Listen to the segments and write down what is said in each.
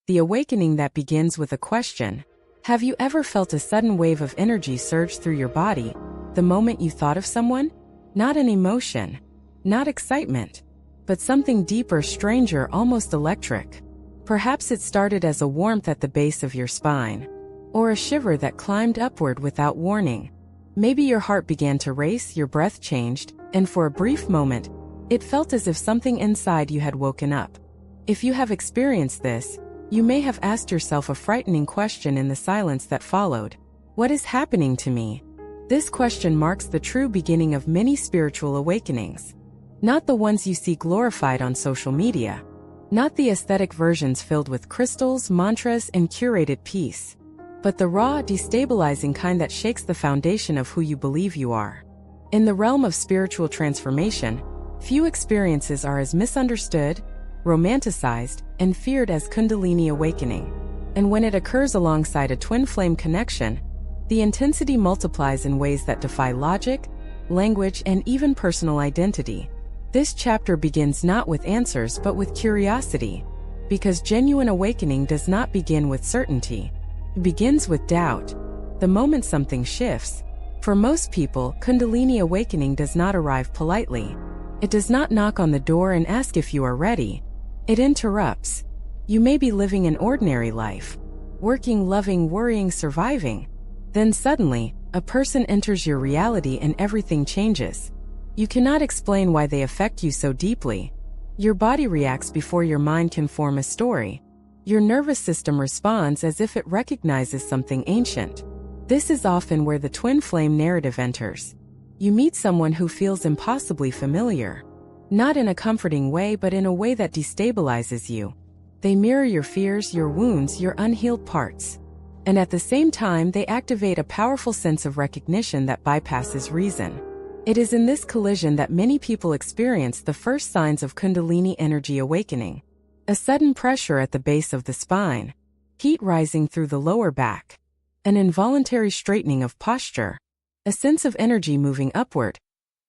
the awakening that begins with a question. Have you ever felt a sudden wave of energy surge through your body, the moment you thought of someone? Not an emotion, not excitement, but something deeper, stranger, almost electric. Perhaps it started as a warmth at the base of your spine, or a shiver that climbed upward without warning. Maybe your heart began to race, your breath changed, and for a brief moment, it felt as if something inside you had woken up. If you have experienced this, you may have asked yourself a frightening question in the silence that followed. What is happening to me? This question marks the true beginning of many spiritual awakenings. Not the ones you see glorified on social media. Not the aesthetic versions filled with crystals, mantras, and curated peace. But the raw, destabilizing kind that shakes the foundation of who you believe you are. In the realm of spiritual transformation, few experiences are as misunderstood, romanticized, and feared as Kundalini awakening. And when it occurs alongside a twin flame connection, the intensity multiplies in ways that defy logic, language, and even personal identity. This chapter begins not with answers but with curiosity, because genuine awakening does not begin with certainty. It begins with doubt. The moment something shifts. For most people, Kundalini awakening does not arrive politely. It does not knock on the door and ask if you are ready. It interrupts. You may be living an ordinary life, working, loving, worrying, surviving. Then suddenly, a person enters your reality and everything changes. You cannot explain why they affect you so deeply. Your body reacts before your mind can form a story. Your nervous system responds as if it recognizes something ancient. This is often where the twin flame narrative enters. You meet someone who feels impossibly familiar. Not in a comforting way but in a way that destabilizes you. They mirror your fears, your wounds, your unhealed parts. And at the same time they activate a powerful sense of recognition that bypasses reason. It is in this collision that many people experience the first signs of Kundalini energy awakening. A sudden pressure at the base of the spine, heat rising through the lower back, an involuntary straightening of posture, a sense of energy moving upward,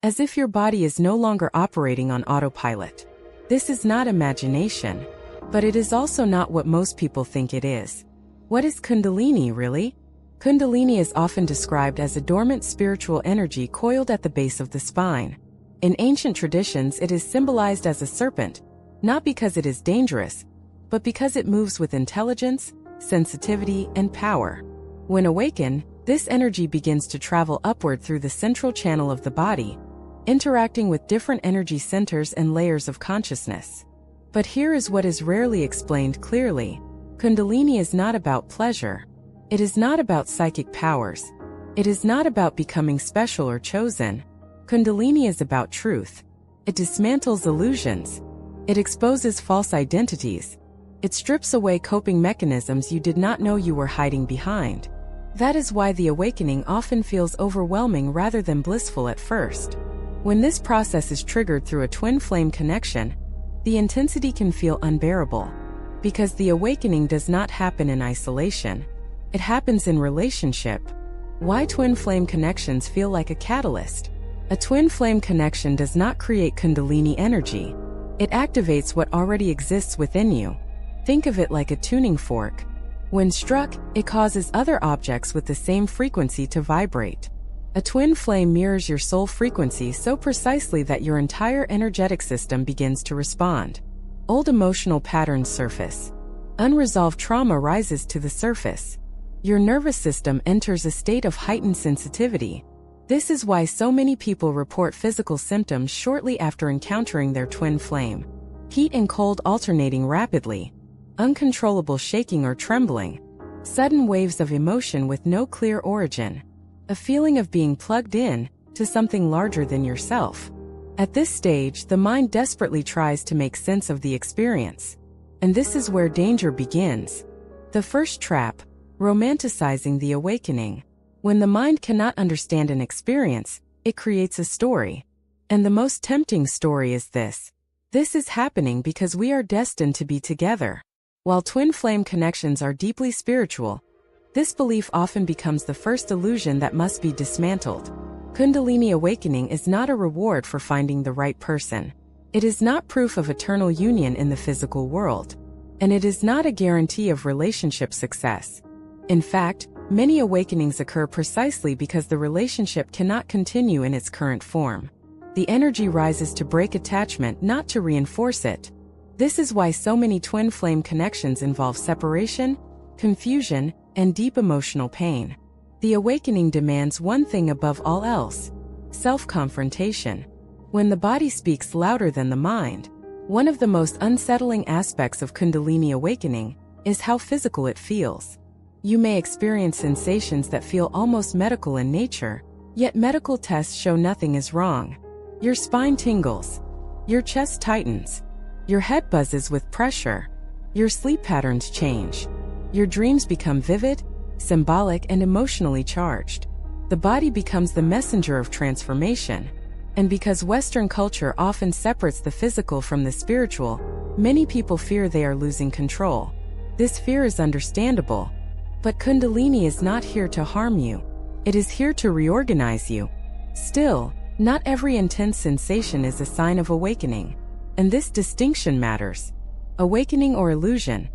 as if your body is no longer operating on autopilot. This is not imagination, but it is also not what most people think it is. What is Kundalini really? Kundalini is often described as a dormant spiritual energy coiled at the base of the spine. In ancient traditions, it is symbolized as a serpent, not because it is dangerous, but because it moves with intelligence, sensitivity, and power. When awakened, this energy begins to travel upward through the central channel of the body, interacting with different energy centers and layers of consciousness. But here is what is rarely explained clearly. Kundalini is not about pleasure. It is not about psychic powers. It is not about becoming special or chosen. Kundalini is about truth. It dismantles illusions. It exposes false identities. It strips away coping mechanisms you did not know you were hiding behind. That is why the awakening often feels overwhelming rather than blissful at first. When this process is triggered through a twin flame connection, the intensity can feel unbearable. Because the awakening does not happen in isolation. It happens in relationship. Why twin flame connections feel like a catalyst? A twin flame connection does not create Kundalini energy. It activates what already exists within you. Think of it like a tuning fork. When struck, it causes other objects with the same frequency to vibrate. A twin flame mirrors your soul frequency so precisely that your entire energetic system begins to respond. Old emotional patterns surface. Unresolved trauma rises to the surface. Your nervous system enters a state of heightened sensitivity. This is why so many people report physical symptoms shortly after encountering their twin flame. Heat and cold alternating rapidly. Uncontrollable shaking or trembling. Sudden waves of emotion with no clear origin. A feeling of being plugged in to something larger than yourself. At this stage, the mind desperately tries to make sense of the experience. And this is where danger begins. The first trap, romanticizing the awakening. When the mind cannot understand an experience, it creates a story. And the most tempting story is this. This is happening because we are destined to be together. While twin flame connections are deeply spiritual, this belief often becomes the first illusion that must be dismantled. Kundalini awakening is not a reward for finding the right person. It is not proof of eternal union in the physical world. and it is not a guarantee of relationship success. In fact, many awakenings occur precisely because the relationship cannot continue in its current form. The energy rises to break attachment, not to reinforce it. This is why so many twin flame connections involve separation, confusion, and deep emotional pain. The awakening demands one thing above all else: self-confrontation. When the body speaks louder than the mind, one of the most unsettling aspects of Kundalini awakening is how physical it feels. You may experience sensations that feel almost medical in nature, yet medical tests show nothing is wrong. Your spine tingles. Your chest tightens. Your head buzzes with pressure. Your sleep patterns change. Your dreams become vivid, symbolic, and emotionally charged. The body becomes the messenger of transformation. And because Western culture often separates the physical from the spiritual, many people fear they are losing control. This fear is understandable. But Kundalini is not here to harm you. It is here to reorganize you. Still, not every intense sensation is a sign of awakening. And this distinction matters. Awakening or illusion?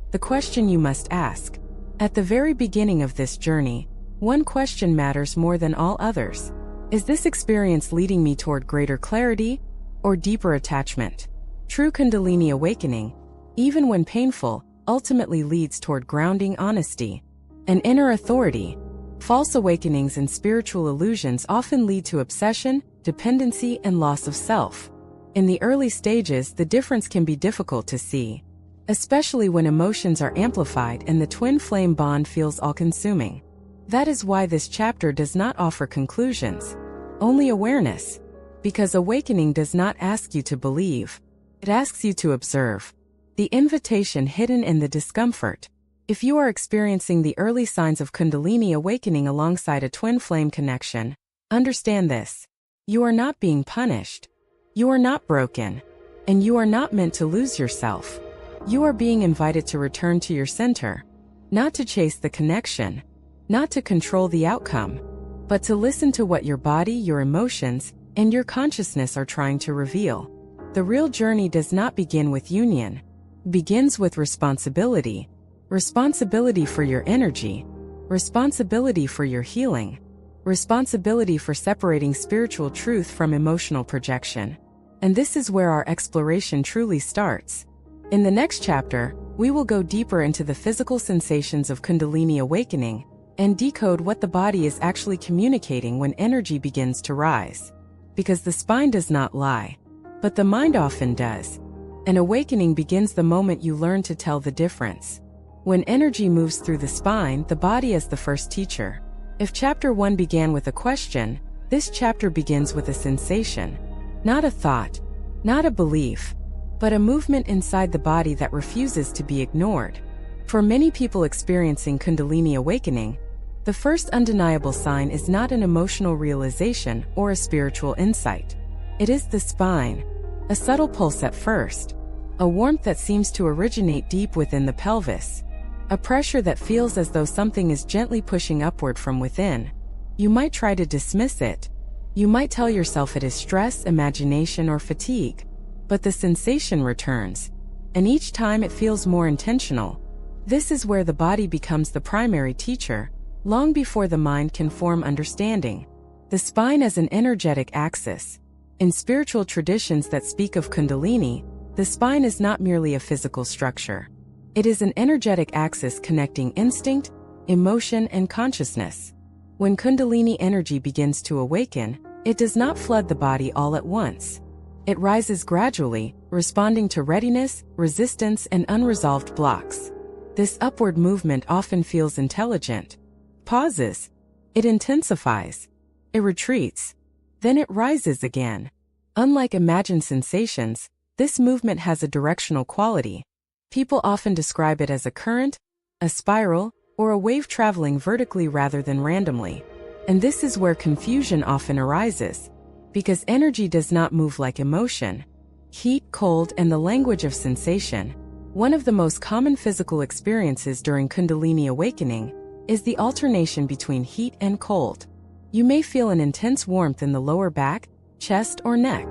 The question you must ask. At the very beginning of this journey, one question matters more than all others. Is this experience leading me toward greater clarity or deeper attachment? True Kundalini awakening, even when painful, ultimately leads toward grounding honesty and inner authority. False awakenings and spiritual illusions often lead to obsession, dependency, and loss of self. In the early stages, the difference can be difficult to see, especially when emotions are amplified and the twin flame bond feels all-consuming. That is why this chapter does not offer conclusions, only awareness. Because awakening does not ask you to believe, it asks you to observe. The invitation hidden in the discomfort. If you are experiencing the early signs of Kundalini awakening alongside a twin flame connection, understand this. You are not being punished. You are not broken. And you are not meant to lose yourself. You are being invited to return to your center. Not to chase the connection. Not to control the outcome. But to listen to what your body, your emotions, and your consciousness are trying to reveal. The real journey does not begin with union. It begins with responsibility. Responsibility for your energy. Responsibility for your healing. Responsibility for separating spiritual truth from emotional projection. And this is where our exploration truly starts. In the next chapter, we will go deeper into the physical sensations of Kundalini awakening and decode what the body is actually communicating when energy begins to rise. Because the spine does not lie, but the mind often does. An awakening begins the moment you learn to tell the difference. When energy moves through the spine, the body is the first teacher. If chapter 1 began with a question, this chapter begins with a sensation. Not a thought, not a belief, but a movement inside the body that refuses to be ignored. For many people experiencing Kundalini awakening, the first undeniable sign is not an emotional realization or a spiritual insight. It is the spine. A subtle pulse at first. A warmth that seems to originate deep within the pelvis. A pressure that feels as though something is gently pushing upward from within. You might try to dismiss it. You might tell yourself it is stress, imagination, or fatigue. But the sensation returns. And each time it feels more intentional. This is where the body becomes the primary teacher, long before the mind can form understanding. The spine as an energetic axis. In spiritual traditions that speak of Kundalini, the spine is not merely a physical structure. It is an energetic axis connecting instinct, emotion, and consciousness. When Kundalini energy begins to awaken, it does not flood the body all at once. It rises gradually, responding to readiness, resistance, and unresolved blocks. This upward movement often feels intelligent. Pauses. It intensifies. It retreats. Then it rises again. Unlike imagined sensations, this movement has a directional quality. People often describe it as a current, a spiral, or a wave traveling vertically rather than randomly. And this is where confusion often arises. Because energy does not move like emotion. Heat, cold, and the language of sensation. One of the most common physical experiences during Kundalini awakening is the alternation between heat and cold. You may feel an intense warmth in the lower back, chest, or neck.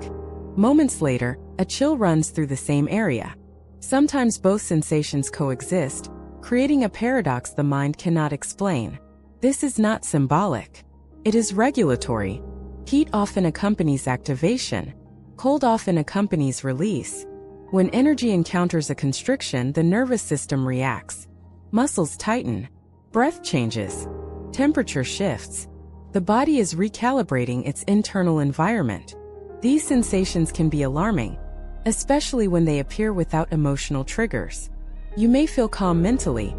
Moments later, a chill runs through the same area. Sometimes both sensations coexist, creating a paradox the mind cannot explain. This is not symbolic. It is regulatory. Heat often accompanies activation. Cold often accompanies release. When energy encounters a constriction, the nervous system reacts. Muscles tighten. Breath changes. Temperature shifts. The body is recalibrating its internal environment. These sensations can be alarming, especially when they appear without emotional triggers. You may feel calm mentally,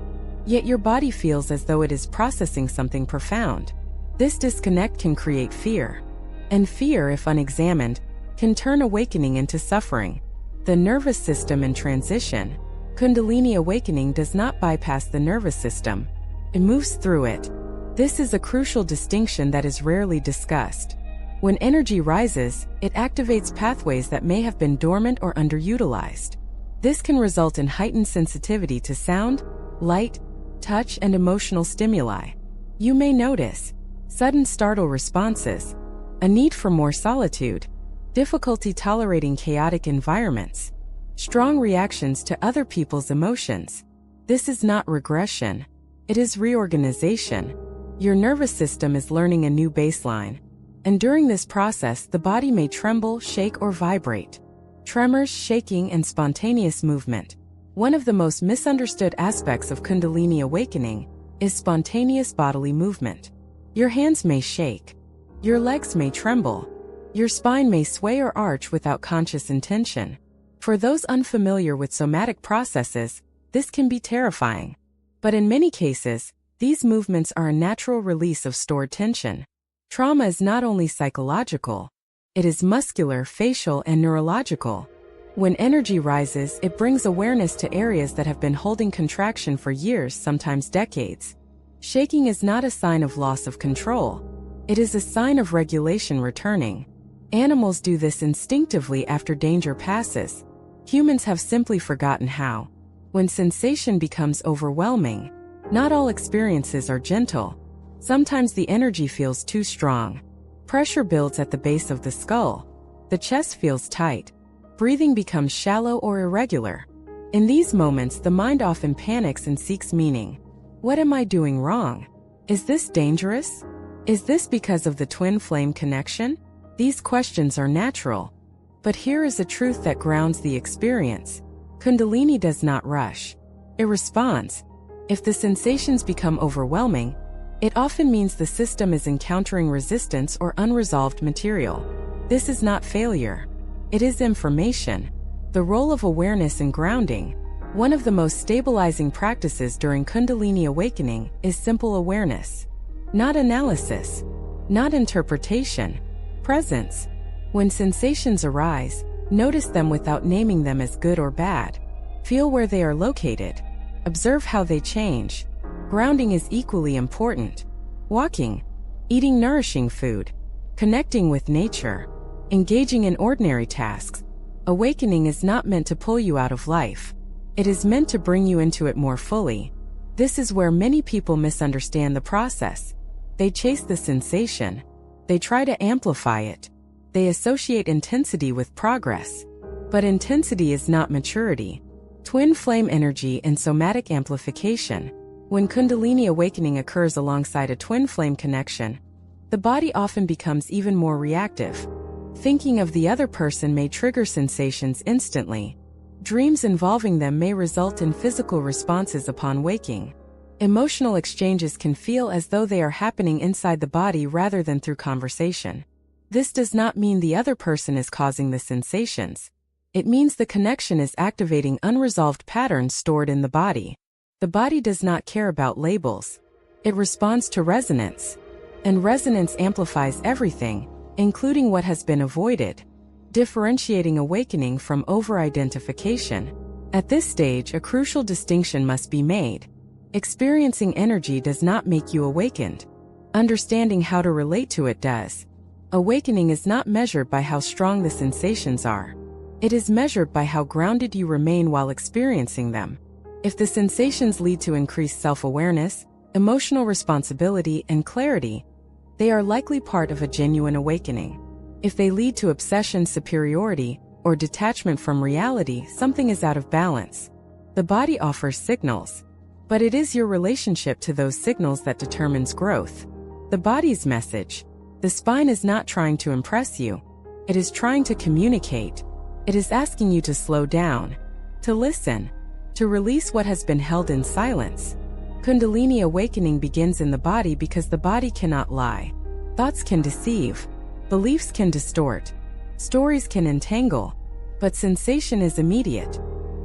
yet your body feels as though it is processing something profound. This disconnect can create fear, and fear, if unexamined, can turn awakening into suffering. The nervous system in transition. Kundalini awakening does not bypass the nervous system. It moves through it. This is a crucial distinction that is rarely discussed. When energy rises, it activates pathways that may have been dormant or underutilized. This can result in heightened sensitivity to sound, light, touch, and emotional stimuli. You may notice sudden startle responses, a need for more solitude, difficulty tolerating chaotic environments, strong reactions to other people's emotions. This is not regression. It is reorganization. Your nervous system is learning a new baseline. And during this process, the body may tremble, shake, or vibrate. Tremors, shaking, and spontaneous movement. One of the most misunderstood aspects of Kundalini awakening is spontaneous bodily movement. Your hands may shake. Your legs may tremble. Your spine may sway or arch without conscious intention. For those unfamiliar with somatic processes, this can be terrifying. But in many cases, these movements are a natural release of stored tension. Trauma is not only psychological, it is muscular, facial, and neurological. When energy rises, it brings awareness to areas that have been holding contraction for years, sometimes decades. Shaking is not a sign of loss of control. It is a sign of regulation returning. Animals do this instinctively after danger passes. Humans have simply forgotten how. When sensation becomes overwhelming, not all experiences are gentle. Sometimes the energy feels too strong. Pressure builds at the base of the skull. The chest feels tight. Breathing becomes shallow or irregular. In these moments, the mind often panics and seeks meaning. What am I doing wrong? Is this dangerous? Is this because of the twin flame connection? These questions are natural. But here is a truth that grounds the experience. Kundalini does not rush. It responds. If the sensations become overwhelming, it often means the system is encountering resistance or unresolved material. This is not failure. It is information. The role of awareness in grounding. One of the most stabilizing practices during Kundalini awakening is simple awareness. Not analysis. Not interpretation. Presence. When sensations arise, notice them without naming them as good or bad. Feel where they are located. Observe how they change. Grounding is equally important. Walking, eating nourishing food, connecting with nature, engaging in ordinary tasks. Awakening is not meant to pull you out of life. It is meant to bring you into it more fully. This is where many people misunderstand the process. They chase the sensation. They try to amplify it. They associate intensity with progress. But intensity is not maturity. Twin flame energy and somatic amplification. When Kundalini awakening occurs alongside a twin flame connection, the body often becomes even more reactive. Thinking of the other person may trigger sensations instantly. Dreams involving them may result in physical responses upon waking. Emotional exchanges can feel as though they are happening inside the body rather than through conversation. This does not mean the other person is causing the sensations. It means the connection is activating unresolved patterns stored in the body. The body does not care about labels. It responds to resonance. And resonance amplifies everything, including what has been avoided. Differentiating awakening from over-identification. At this stage, a crucial distinction must be made. Experiencing energy does not make you awakened. Understanding how to relate to it does. Awakening is not measured by how strong the sensations are. It is measured by how grounded you remain while experiencing them. If the sensations lead to increased self-awareness, emotional responsibility, and clarity, they are likely part of a genuine awakening. If they lead to obsession, superiority, or detachment from reality, something is out of balance. The body offers signals, but it is your relationship to those signals that determines growth. The body's message. The spine is not trying to impress you. It is trying to communicate. It is asking you to slow down, to listen, to release what has been held in silence. Kundalini awakening begins in the body because the body cannot lie. Thoughts can deceive. Beliefs can distort. Stories can entangle. But sensation is immediate.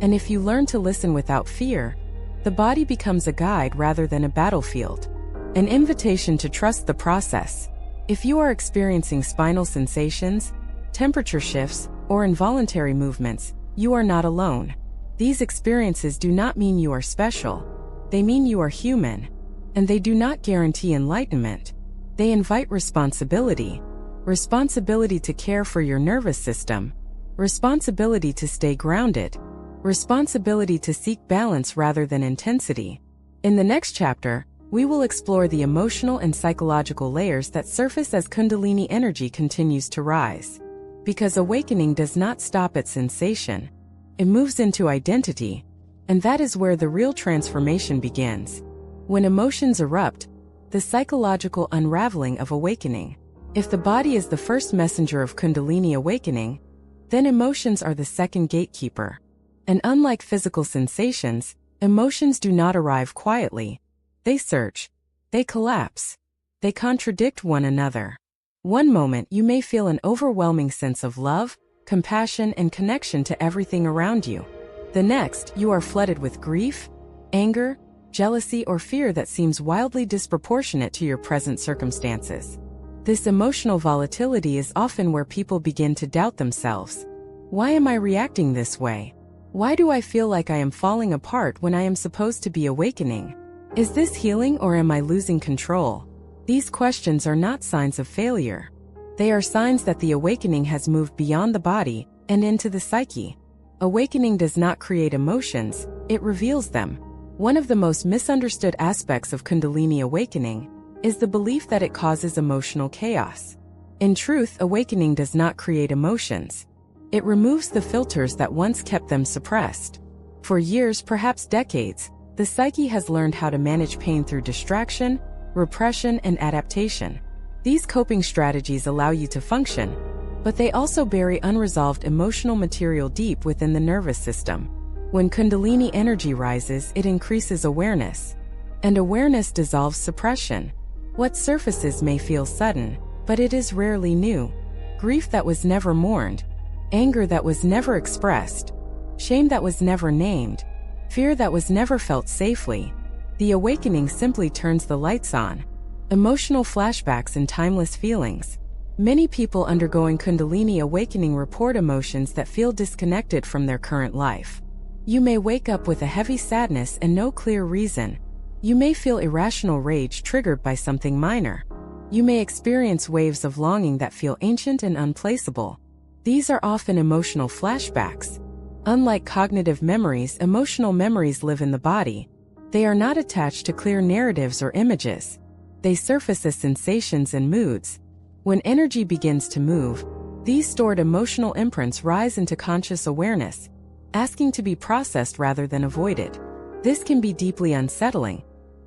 And if you learn to listen without fear, the body becomes a guide rather than a battlefield. An invitation to trust the process. If you are experiencing spinal sensations, temperature shifts, or involuntary movements, you are not alone. These experiences do not mean you are special. They mean you are human. And they do not guarantee enlightenment. They invite responsibility. Responsibility to care for your nervous system. Responsibility to stay grounded. Responsibility to seek balance rather than intensity. In the next chapter, we will explore the emotional and psychological layers that surface as Kundalini energy continues to rise. Because awakening does not stop at sensation. It moves into identity, and that is where the real transformation begins. When emotions erupt, the psychological unraveling of awakening. If the body is the first messenger of Kundalini awakening, then emotions are the second gatekeeper. And unlike physical sensations, emotions do not arrive quietly. They search. They collapse. They contradict one another. One moment you may feel an overwhelming sense of love, compassion, and connection to everything around you. The next, you are flooded with grief, anger, jealousy, or fear that seems wildly disproportionate to your present circumstances. This emotional volatility is often where people begin to doubt themselves. Why am I reacting this way? Why do I feel like I am falling apart when I am supposed to be awakening? Is this healing or am I losing control? These questions are not signs of failure. They are signs that the awakening has moved beyond the body and into the psyche. Awakening does not create emotions, it reveals them. One of the most misunderstood aspects of Kundalini awakening is the belief that it causes emotional chaos. In truth, awakening does not create emotions. It removes the filters that once kept them suppressed. For years, perhaps decades, the psyche has learned how to manage pain through distraction, repression, and adaptation. These coping strategies allow you to function, but they also bury unresolved emotional material deep within the nervous system. When Kundalini energy rises, it increases awareness. And awareness dissolves suppression. What surfaces may feel sudden, but it is rarely new. Grief that was never mourned, anger that was never expressed, shame that was never named, fear that was never felt safely. The awakening simply turns the lights on. Emotional flashbacks and timeless feelings. Many people undergoing Kundalini awakening report emotions that feel disconnected from their current life. You may wake up with a heavy sadness and no clear reason. You may feel irrational rage triggered by something minor. You may experience waves of longing that feel ancient and unplaceable. These are often emotional flashbacks. Unlike cognitive memories, emotional memories live in the body. They are not attached to clear narratives or images. They surface as sensations and moods. When energy begins to move, these stored emotional imprints rise into conscious awareness, asking to be processed rather than avoided. This can be deeply unsettling,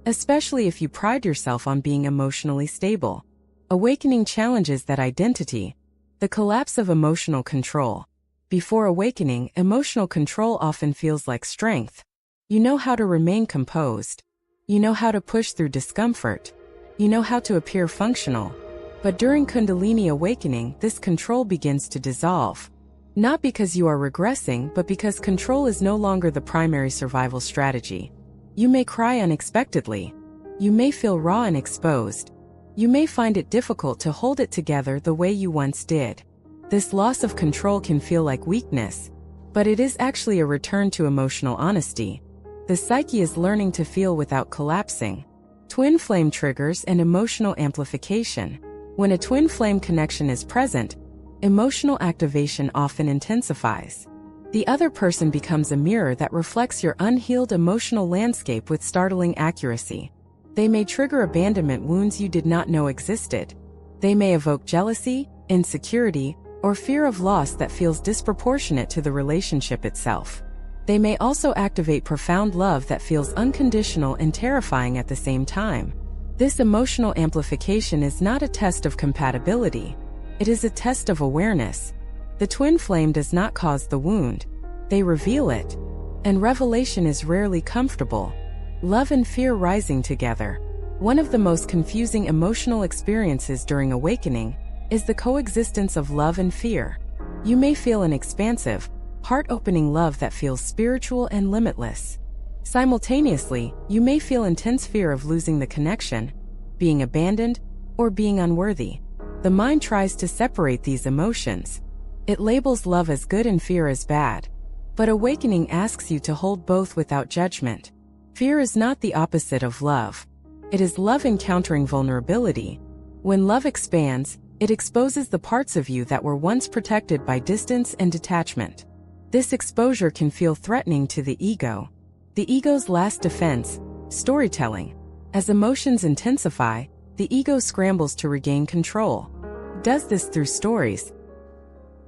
especially if you pride yourself on being emotionally stable. Awakening challenges that identity. The collapse of emotional control. Before awakening, emotional control often feels like strength. You know how to remain composed. You know how to push through discomfort. You know how to appear functional. But during Kundalini awakening, this control begins to dissolve. Not because you are regressing, but because control is no longer the primary survival strategy. You may cry unexpectedly. You may feel raw and exposed. You may find it difficult to hold it together the way you once did. This loss of control can feel like weakness, but it is actually a return to emotional honesty. The psyche is learning to feel without collapsing. Twin flame triggers and emotional amplification. When a twin flame connection is present, emotional activation often intensifies. The other person becomes a mirror that reflects your unhealed emotional landscape with startling accuracy. They may trigger abandonment wounds you did not know existed. They may evoke jealousy, insecurity, or fear of loss that feels disproportionate to the relationship itself. They may also activate profound love that feels unconditional and terrifying at the same time. This emotional amplification is not a test of compatibility. It is a test of awareness. The twin flame does not cause the wound. They reveal it. And revelation is rarely comfortable. Love and fear rising together. One of the most confusing emotional experiences during awakening is the coexistence of love and fear. You may feel an expansive, heart-opening love that feels spiritual and limitless. Simultaneously, you may feel intense fear of losing the connection, being abandoned, or being unworthy. The mind tries to separate these emotions. It labels love as good and fear as bad. But awakening asks you to hold both without judgment. Fear is not the opposite of love. It is love encountering vulnerability. When love expands, it exposes the parts of you that were once protected by distance and detachment. This exposure can feel threatening to the ego. The ego's last defense, storytelling. As emotions intensify, the ego scrambles to regain control. It does this through stories.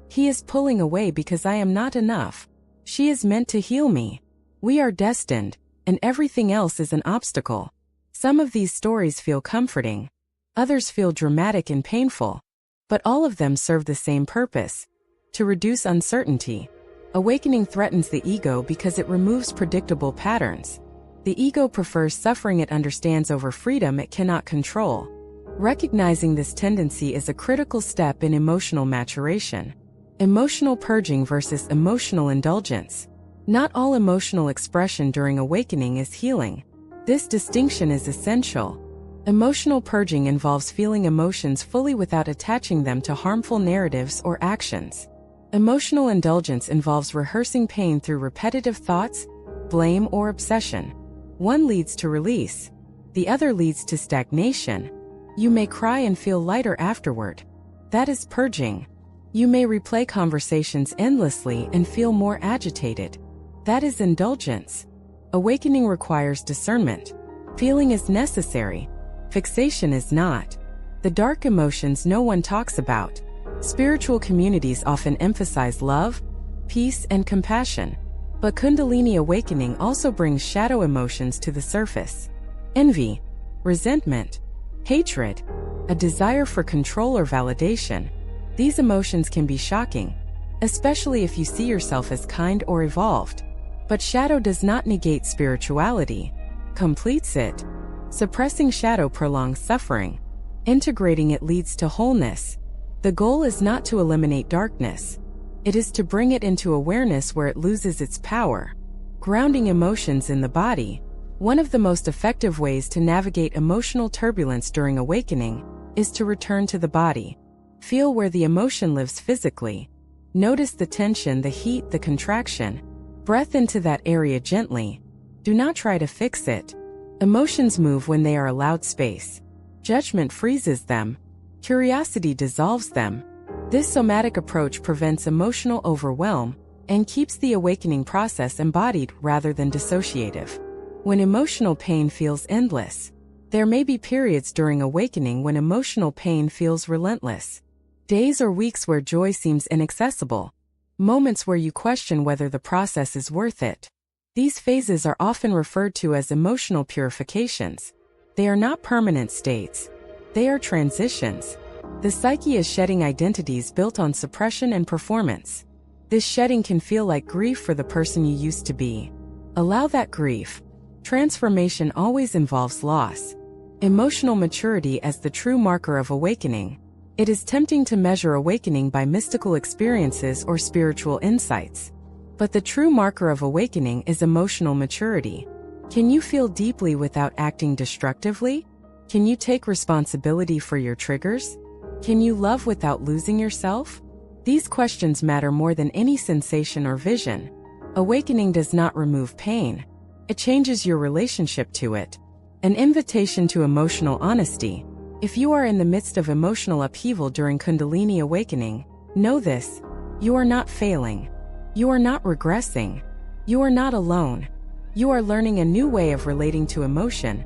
He is pulling away because I am not enough. She is meant to heal me. We are destined, and everything else is an obstacle. Some of these stories feel comforting. Others feel dramatic and painful. But all of them serve the same purpose: to reduce uncertainty. Awakening threatens the ego because it removes predictable patterns. The ego prefers suffering it understands over freedom it cannot control. Recognizing this tendency is a critical step in emotional maturation. Emotional purging versus emotional indulgence. Not all emotional expression during awakening is healing. This distinction is essential. Emotional purging involves feeling emotions fully without attaching them to harmful narratives or actions. Emotional indulgence involves rehearsing pain through repetitive thoughts, blame, or obsession. One leads to release. The other leads to stagnation. You may cry and feel lighter afterward. That is purging. You may replay conversations endlessly and feel more agitated. That is indulgence. Awakening requires discernment. Feeling is necessary. Fixation is not. The dark emotions no one talks about. Spiritual communities often emphasize love, peace, and compassion. But Kundalini Awakening also brings shadow emotions to the surface. Envy, resentment, hatred, a desire for control or validation. These emotions can be shocking, especially if you see yourself as kind or evolved. But shadow does not negate spirituality, completes it. Suppressing shadow prolongs suffering. Integrating it leads to wholeness. The goal is not to eliminate darkness. It is to bring it into awareness where it loses its power. Grounding emotions in the body. One of the most effective ways to navigate emotional turbulence during awakening is to return to the body. Feel where the emotion lives physically. Notice the tension, the heat, the contraction. Breath into that area gently. Do not try to fix it. Emotions move when they are allowed space. Judgment freezes them. Curiosity dissolves them. This somatic approach prevents emotional overwhelm and keeps the awakening process embodied rather than dissociative. When emotional pain feels endless, there may be periods during awakening when emotional pain feels relentless. Days or weeks where joy seems inaccessible. Moments where you question whether the process is worth it. These phases are often referred to as emotional purifications. They are not permanent states. They are transitions. The psyche is shedding identities built on suppression and performance. This shedding can feel like grief for the person you used to be. Allow that grief. Transformation always involves loss. Emotional maturity as the true marker of awakening. It is tempting to measure awakening by mystical experiences or spiritual insights. But the true marker of awakening is emotional maturity. Can you feel deeply without acting destructively? Can you take responsibility for your triggers? Can you love without losing yourself? These questions matter more than any sensation or vision. Awakening does not remove pain. It changes your relationship to it. An invitation to emotional honesty. If you are in the midst of emotional upheaval during Kundalini Awakening, know this: you are not failing. You are not regressing. You are not alone. You are learning a new way of relating to emotion,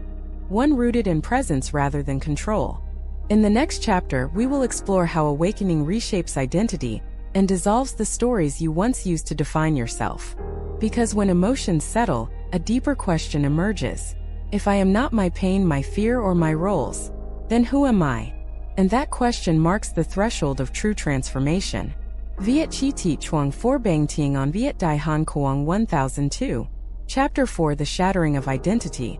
one rooted in presence rather than control. In the next chapter, we will explore how awakening reshapes identity and dissolves the stories you once used to define yourself. Because when emotions settle, a deeper question emerges. If I am not my pain, my fear, or my roles, then who am I? And that question marks the threshold of true transformation. Viet Chi Ti Chuang 4 Bang Ting on Viet Dai Han Kuang 1002. Chapter 4 The Shattering of Identity.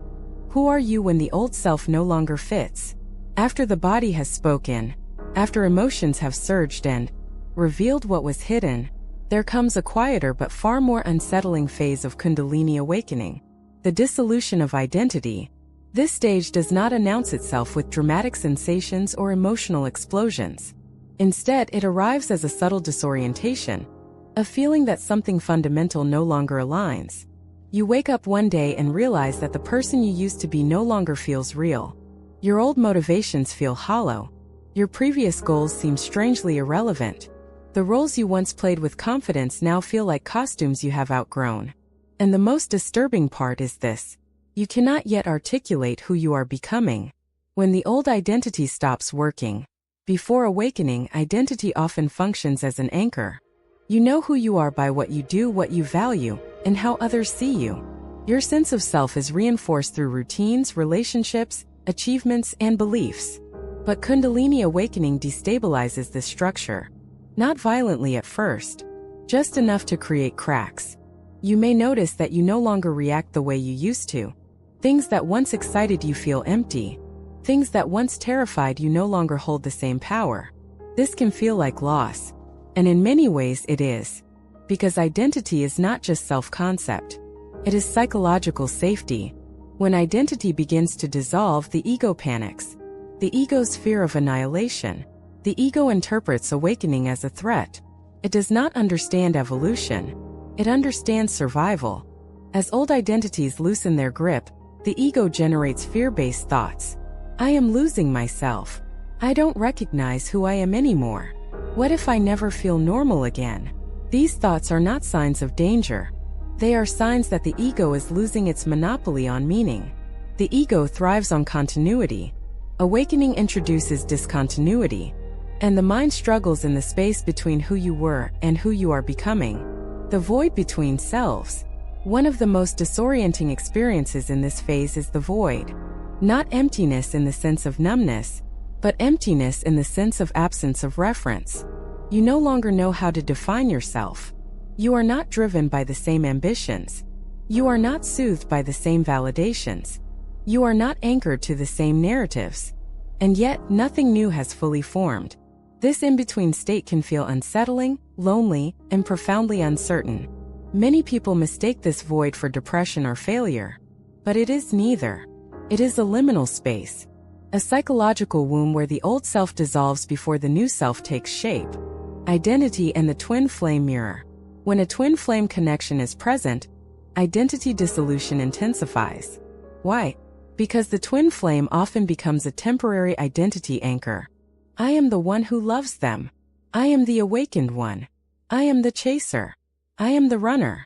Who are you when the old self no longer fits? After the body has spoken, after emotions have surged and revealed what was hidden, there comes a quieter but far more unsettling phase of Kundalini awakening, the dissolution of identity. This stage does not announce itself with dramatic sensations or emotional explosions. Instead, it arrives as a subtle disorientation, a feeling that something fundamental no longer aligns. You wake up one day and realize that the person you used to be no longer feels real. Your old motivations feel hollow. Your previous goals seem strangely irrelevant. The roles you once played with confidence now feel like costumes you have outgrown. And the most disturbing part is this: you cannot yet articulate who you are becoming. When the old identity stops working, before awakening, identity often functions as an anchor. You know who you are by what you do, what you value, and how others see you. Your sense of self is reinforced through routines, relationships, achievements, and beliefs. But Kundalini awakening destabilizes this structure. Not violently at first, just enough to create cracks. You may notice that you no longer react the way you used to. Things that once excited you feel empty. Things that once terrified you no longer hold the same power. This can feel like loss. And in many ways it is. Because identity is not just self-concept. It is psychological safety. When identity begins to dissolve, the ego panics. The ego's fear of annihilation. The ego interprets awakening as a threat. It does not understand evolution. It understands survival. As old identities loosen their grip, the ego generates fear-based thoughts. I am losing myself. I don't recognize who I am anymore. What if I never feel normal again? These thoughts are not signs of danger. They are signs that the ego is losing its monopoly on meaning. The ego thrives on continuity. Awakening introduces discontinuity. And the mind struggles in the space between who you were and who you are becoming. The void between selves. One of the most disorienting experiences in this phase is the void. Not emptiness in the sense of numbness, but emptiness in the sense of absence of reference. You no longer know how to define yourself. You are not driven by the same ambitions. You are not soothed by the same validations. You are not anchored to the same narratives. And yet, nothing new has fully formed. This in-between state can feel unsettling, lonely, and profoundly uncertain. Many people mistake this void for depression or failure. But it is neither. It is a liminal space. A psychological womb where the old self dissolves before the new self takes shape. Identity and the twin flame mirror. When a twin flame connection is present, identity dissolution intensifies. Why? Because the twin flame often becomes a temporary identity anchor. I am the one who loves them. I am the awakened one. I am the chaser. I am the runner.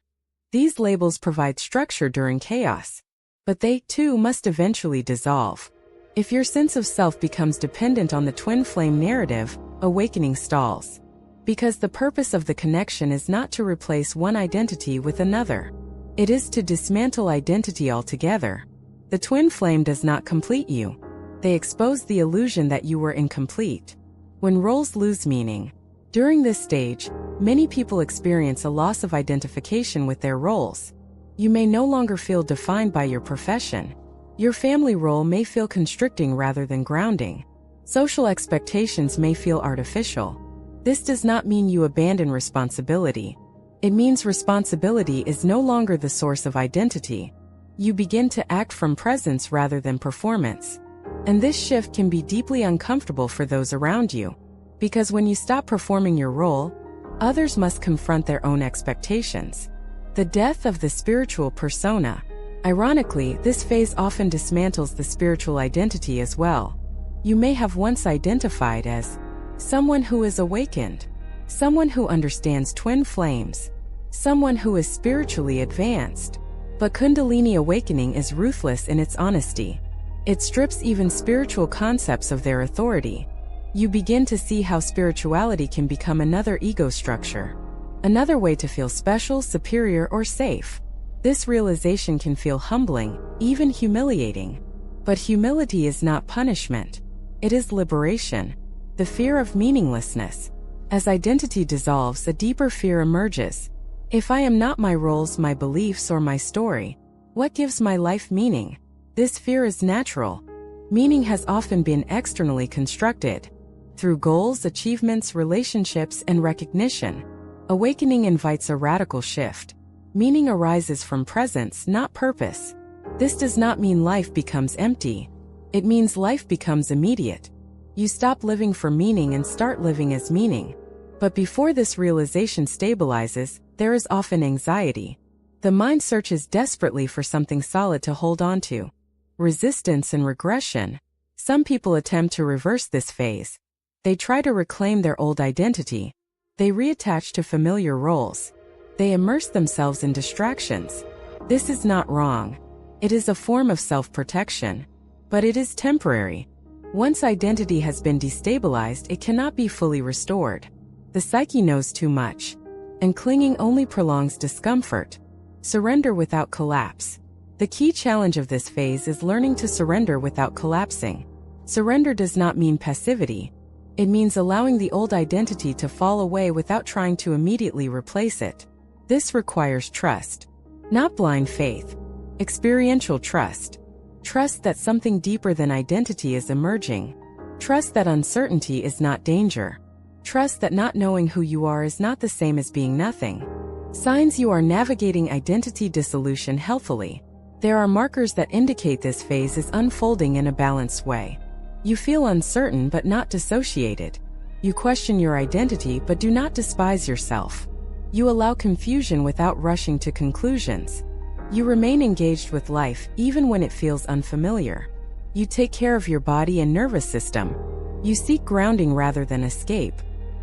These labels provide structure during chaos. But they, too, must eventually dissolve. If your sense of self becomes dependent on the twin flame narrative, awakening stalls. Because the purpose of the connection is not to replace one identity with another. It is to dismantle identity altogether. The twin flame does not complete you. They expose the illusion that you were incomplete. When roles lose meaning. During this stage, many people experience a loss of identification with their roles. You may no longer feel defined by your profession. Your family role may feel constricting rather than grounding. Social expectations may feel artificial. This does not mean you abandon responsibility. It means responsibility is no longer the source of identity. You begin to act from presence rather than performance. And this shift can be deeply uncomfortable for those around you. Because when you stop performing your role, others must confront their own expectations. The death of the spiritual persona. Ironically, this phase often dismantles the spiritual identity as well. You may have once identified as someone who is awakened, someone who understands twin flames, someone who is spiritually advanced. But Kundalini awakening is ruthless in its honesty. It strips even spiritual concepts of their authority. You begin to see how spirituality can become another ego structure, another way to feel special, superior, or safe. This realization can feel humbling, even humiliating. But humility is not punishment. It is liberation. The fear of meaninglessness. As identity dissolves, a deeper fear emerges. If I am not my roles, my beliefs, or my story, what gives my life meaning? This fear is natural. Meaning has often been externally constructed, through goals, achievements, relationships, and recognition. Awakening invites a radical shift. Meaning arises from presence, not purpose. This does not mean life becomes empty. It means life becomes immediate. You stop living for meaning and start living as meaning. But before this realization stabilizes, there is often anxiety. The mind searches desperately for something solid to hold on to. Resistance and regression. Some people attempt to reverse this phase. They try to reclaim their old identity. They reattach to familiar roles. They immerse themselves in distractions. This is not wrong. It is a form of self-protection. But it is temporary. Once identity has been destabilized, it cannot be fully restored. The psyche knows too much, and clinging only prolongs discomfort. Surrender without collapse. The key challenge of this phase is learning to surrender without collapsing. Surrender does not mean passivity. It means allowing the old identity to fall away without trying to immediately replace it. This requires trust, not blind faith. Experiential trust. Trust that something deeper than identity is emerging. Trust that uncertainty is not danger. Trust that not knowing who you are is not the same as being nothing. Signs you are navigating identity dissolution healthily. There are markers that indicate this phase is unfolding in a balanced way. You feel uncertain but not dissociated. You question your identity but do not despise yourself. You allow confusion without rushing to conclusions. You remain engaged with life even when it feels unfamiliar. You take care of your body and nervous system. You seek grounding rather than escape.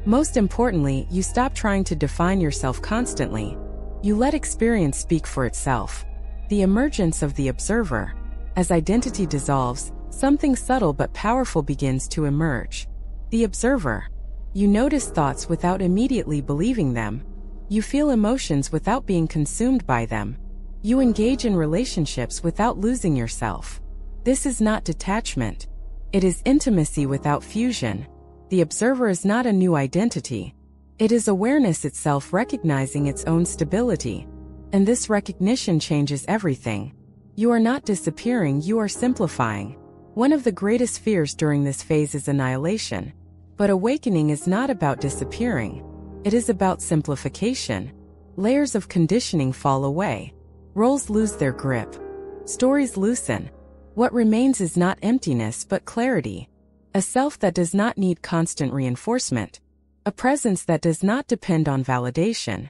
Most importantly, you stop trying to define yourself constantly. You let experience speak for itself. The emergence of the observer. As identity dissolves, something subtle but powerful begins to emerge. The observer. You notice thoughts without immediately believing them. You feel emotions without being consumed by them. You engage in relationships without losing yourself. This is not detachment. It is intimacy without fusion. The observer is not a new identity. It is awareness itself recognizing its own stability. And this recognition changes everything. You are not disappearing, you are simplifying. One of the greatest fears during this phase is annihilation. But awakening is not about disappearing. It is about simplification. Layers of conditioning fall away. Roles lose their grip. Stories loosen. What remains is not emptiness but clarity. A self that does not need constant reinforcement. A presence that does not depend on validation.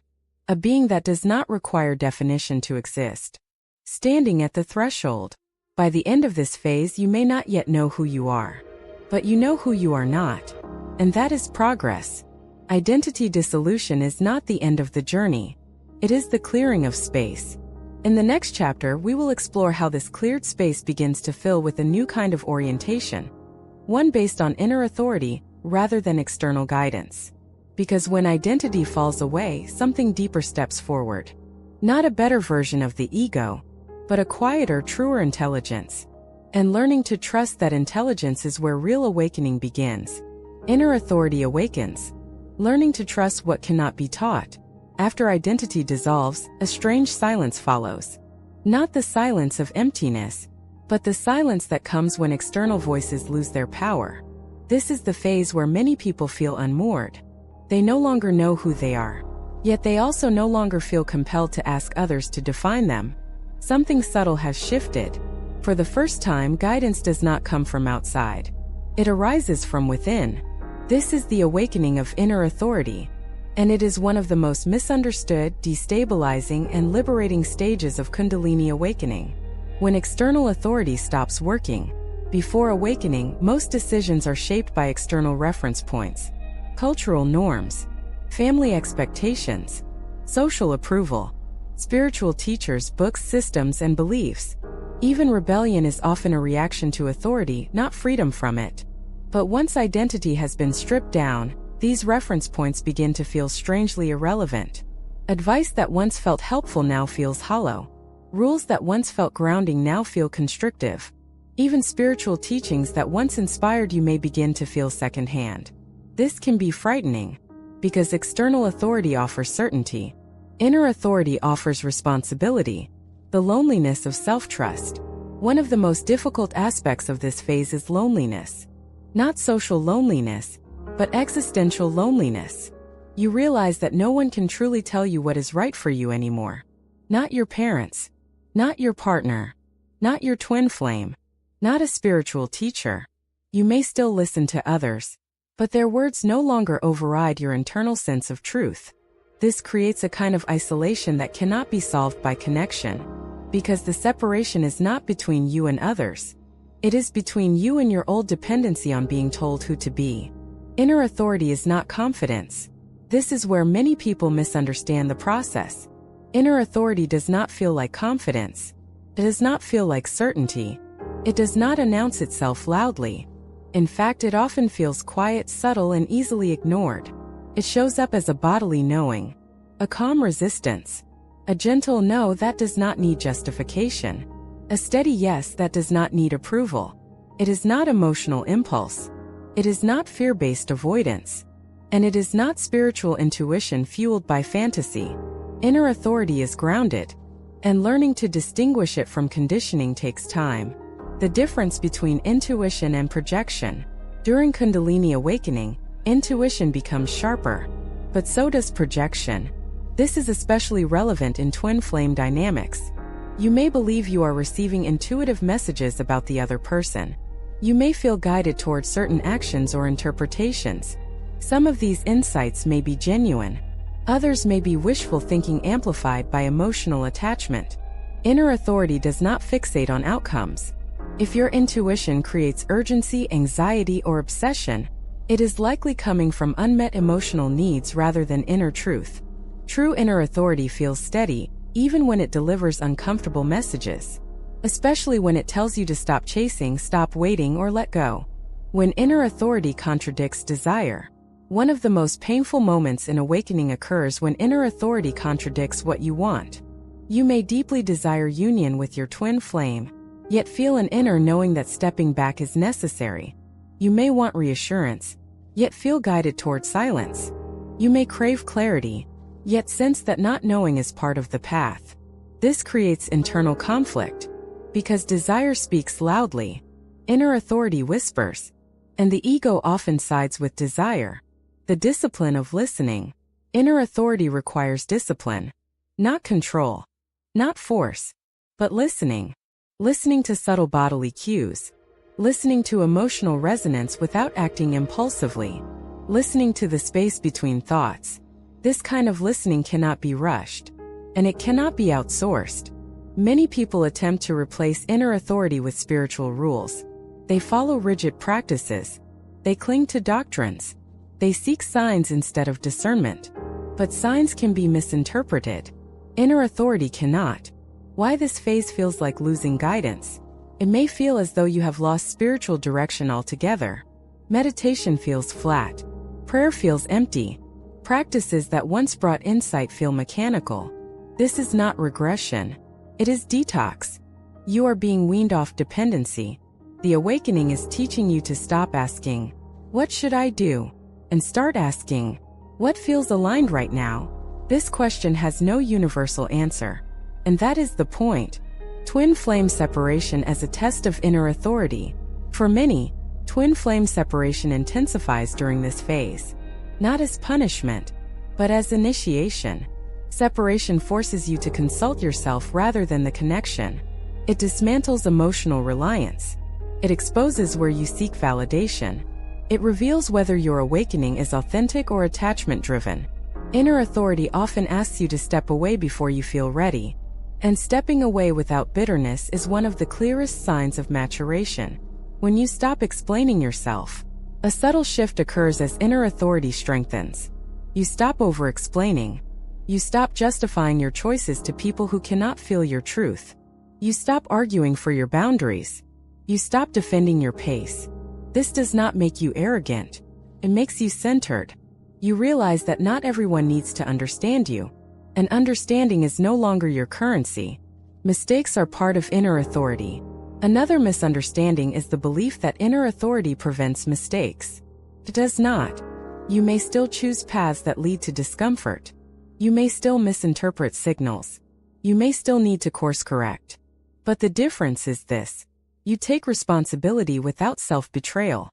A being that does not require definition to exist. Standing at the threshold. By the end of this phase, you may not yet know who you are. But you know who you are not. And that is progress. Identity dissolution is not the end of the journey. It is the clearing of space. In the next chapter, we will explore how this cleared space begins to fill with a new kind of orientation. One based on inner authority, rather than external guidance. Because when identity falls away, something deeper steps forward. Not a better version of the ego, but a quieter, truer intelligence. And learning to trust that intelligence is where real awakening begins. Inner authority awakens. Learning to trust what cannot be taught. After identity dissolves, a strange silence follows. Not the silence of emptiness, but the silence that comes when external voices lose their power. This is the phase where many people feel unmoored. They no longer know who they are. Yet they also no longer feel compelled to ask others to define them. Something subtle has shifted. For the first time, guidance does not come from outside. It arises from within. This is the awakening of inner authority. And it is one of the most misunderstood, destabilizing, and liberating stages of Kundalini awakening. When external authority stops working, before awakening, most decisions are shaped by external reference points, cultural norms, family expectations, social approval, spiritual teachers, books, systems, and beliefs. Even rebellion is often a reaction to authority, not freedom from it. But once identity has been stripped down, these reference points begin to feel strangely irrelevant. Advice that once felt helpful now feels hollow. Rules that once felt grounding now feel constrictive. Even spiritual teachings that once inspired you may begin to feel secondhand. This can be frightening, because external authority offers certainty. Inner authority offers responsibility, the loneliness of self-trust. One of the most difficult aspects of this phase is loneliness. Not social loneliness, but existential loneliness. You realize that no one can truly tell you what is right for you anymore. Not your parents, not your partner, not your twin flame, not a spiritual teacher. You may still listen to others, but their words no longer override your internal sense of truth. This creates a kind of isolation that cannot be solved by connection, because the separation is not between you and others. It is between you and your old dependency on being told who to be. Inner authority is not confidence. This is where many people misunderstand the process. Inner authority does not feel like confidence. It does not feel like certainty. It does not announce itself loudly. In fact, it often feels quiet, subtle, and easily ignored. It shows up as a bodily knowing, a calm resistance, a gentle no that does not need justification, a steady yes that does not need approval. It is not emotional impulse. It is not fear-based avoidance. And it is not spiritual intuition fueled by fantasy. Inner authority is grounded, and learning to distinguish it from conditioning takes time. The difference between intuition and projection. During Kundalini Awakening, intuition becomes sharper, but so does projection. This is especially relevant in twin flame dynamics. You may believe you are receiving intuitive messages about the other person. You may feel guided toward certain actions or interpretations. Some of these insights may be genuine. Others may be wishful thinking amplified by emotional attachment. Inner authority does not fixate on outcomes. If your intuition creates urgency, anxiety, or obsession, it is likely coming from unmet emotional needs rather than inner truth. True inner authority feels steady, even when it delivers uncomfortable messages. Especially when it tells you to stop chasing, stop waiting, or let go. When inner authority contradicts desire. One of the most painful moments in awakening occurs when inner authority contradicts what you want. You may deeply desire union with your twin flame, yet feel an inner knowing that stepping back is necessary. You may want reassurance, yet feel guided toward silence. You may crave clarity, yet sense that not knowing is part of the path. This creates internal conflict, because desire speaks loudly, inner authority whispers, and the ego often sides with desire. The discipline of listening. Inner authority requires discipline, not control, not force, but listening. Listening to subtle bodily cues. Listening to emotional resonance without acting impulsively. Listening to the space between thoughts. This kind of listening cannot be rushed, and it cannot be outsourced. Many people attempt to replace inner authority with spiritual rules. They follow rigid practices. They cling to doctrines. They seek signs instead of discernment. But signs can be misinterpreted. Inner authority cannot. Why this phase feels like losing guidance? It may feel as though you have lost spiritual direction altogether. Meditation feels flat. Prayer feels empty. Practices that once brought insight feel mechanical. This is not regression. It is detox. You are being weaned off dependency. The awakening is teaching you to stop asking, "What should I do?" and start asking, "What feels aligned right now?" This question has no universal answer. And that is the point. Twin flame separation as a test of inner authority. For many, twin flame separation intensifies during this phase. Not as punishment, but as initiation. Separation forces you to consult yourself rather than the connection. It dismantles emotional reliance. It exposes where you seek validation. It reveals whether your awakening is authentic or attachment-driven. Inner authority often asks you to step away before you feel ready. And stepping away without bitterness is one of the clearest signs of maturation. When you stop explaining yourself, a subtle shift occurs as inner authority strengthens. You stop over-explaining. You stop justifying your choices to people who cannot feel your truth. You stop arguing for your boundaries. You stop defending your pace. This does not make you arrogant. It makes you centered. You realize that not everyone needs to understand you, and understanding is no longer your currency. Mistakes are part of inner authority. Another misunderstanding is the belief that inner authority prevents mistakes. It does not. You may still choose paths that lead to discomfort. You may still misinterpret signals. You may still need to course correct. But the difference is this. You take responsibility without self-betrayal.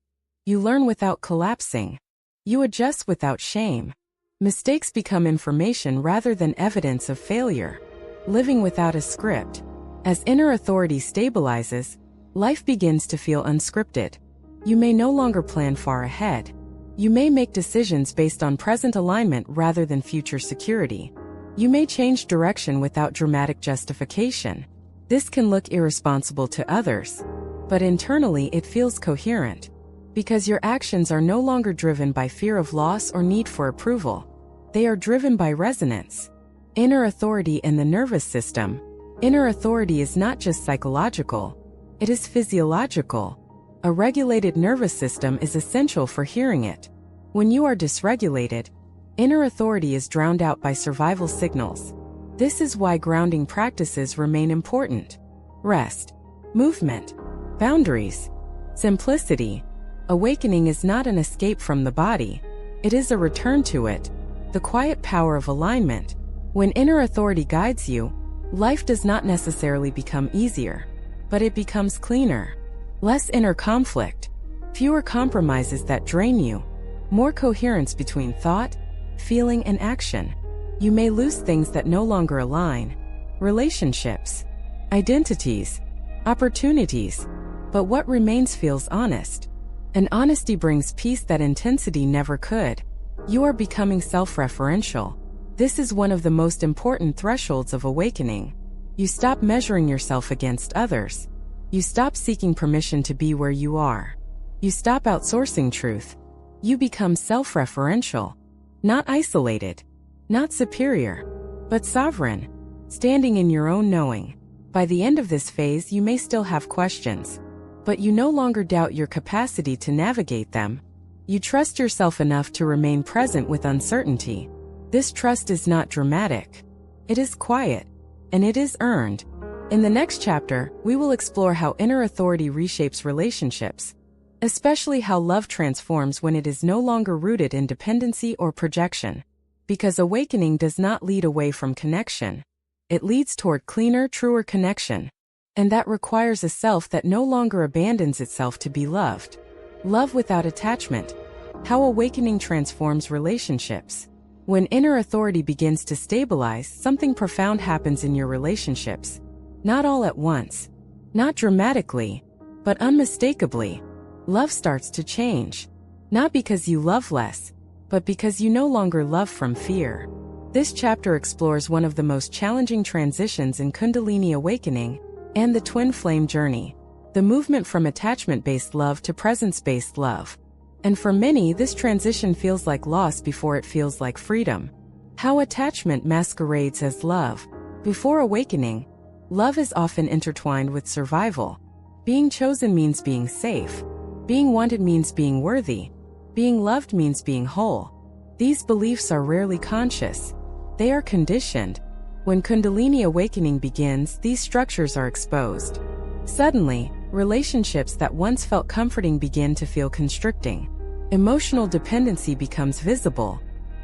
You learn without collapsing. You adjust without shame. Mistakes become information rather than evidence of failure. Living without a script. As inner authority stabilizes, life begins to feel unscripted. You may no longer plan far ahead. You may make decisions based on present alignment rather than future security. You may change direction without dramatic justification. This can look irresponsible to others, but internally it feels coherent. Because your actions are no longer driven by fear of loss or need for approval. They are driven by resonance. Inner authority and the nervous system. Inner authority is not just psychological. It is physiological. A regulated nervous system is essential for hearing it. When you are dysregulated, inner authority is drowned out by survival signals. This is why grounding practices remain important. Rest, movement, boundaries, simplicity. Awakening is not an escape from the body. It is a return to it. The quiet power of alignment. When inner authority guides you, life does not necessarily become easier, but it becomes cleaner. Less inner conflict. Fewer compromises that drain you. More coherence between thought, feeling, and action. You may lose things that no longer align. Relationships, identities, opportunities. But what remains feels honest. And honesty brings peace that intensity never could. You are becoming self-referential. This is one of the most important thresholds of awakening. You stop measuring yourself against others. You stop seeking permission to be where you are. You stop outsourcing truth. You become self-referential. Not isolated. Not superior. But sovereign. Standing in your own knowing. By the end of this phase, you may still have questions. But you no longer doubt your capacity to navigate them. You trust yourself enough to remain present with uncertainty. This trust is not dramatic. It is quiet. And it is earned. In the next chapter, we will explore how inner authority reshapes relationships, especially how love transforms when it is no longer rooted in dependency or projection. Because awakening does not lead away from connection. It leads toward cleaner, truer connection. And that requires a self that no longer abandons itself to be loved. Love without attachment. How awakening transforms relationships. When inner authority begins to stabilize, something profound happens in your relationships. Not all at once. Not dramatically. But unmistakably. Love starts to change. Not because you love less, but because you no longer love from fear. This chapter explores one of the most challenging transitions in Kundalini Awakening, and the Twin Flame journey. The movement from attachment-based love to presence-based love. And for many, this transition feels like loss before it feels like freedom. How attachment masquerades as love. Before awakening, love is often intertwined with survival. Being chosen means being safe. Being wanted means being worthy. Being loved means being whole. These beliefs are rarely conscious. They are conditioned. When Kundalini Awakening begins, these structures are exposed. Suddenly, relationships that once felt comforting begin to feel constricting. Emotional dependency becomes visible.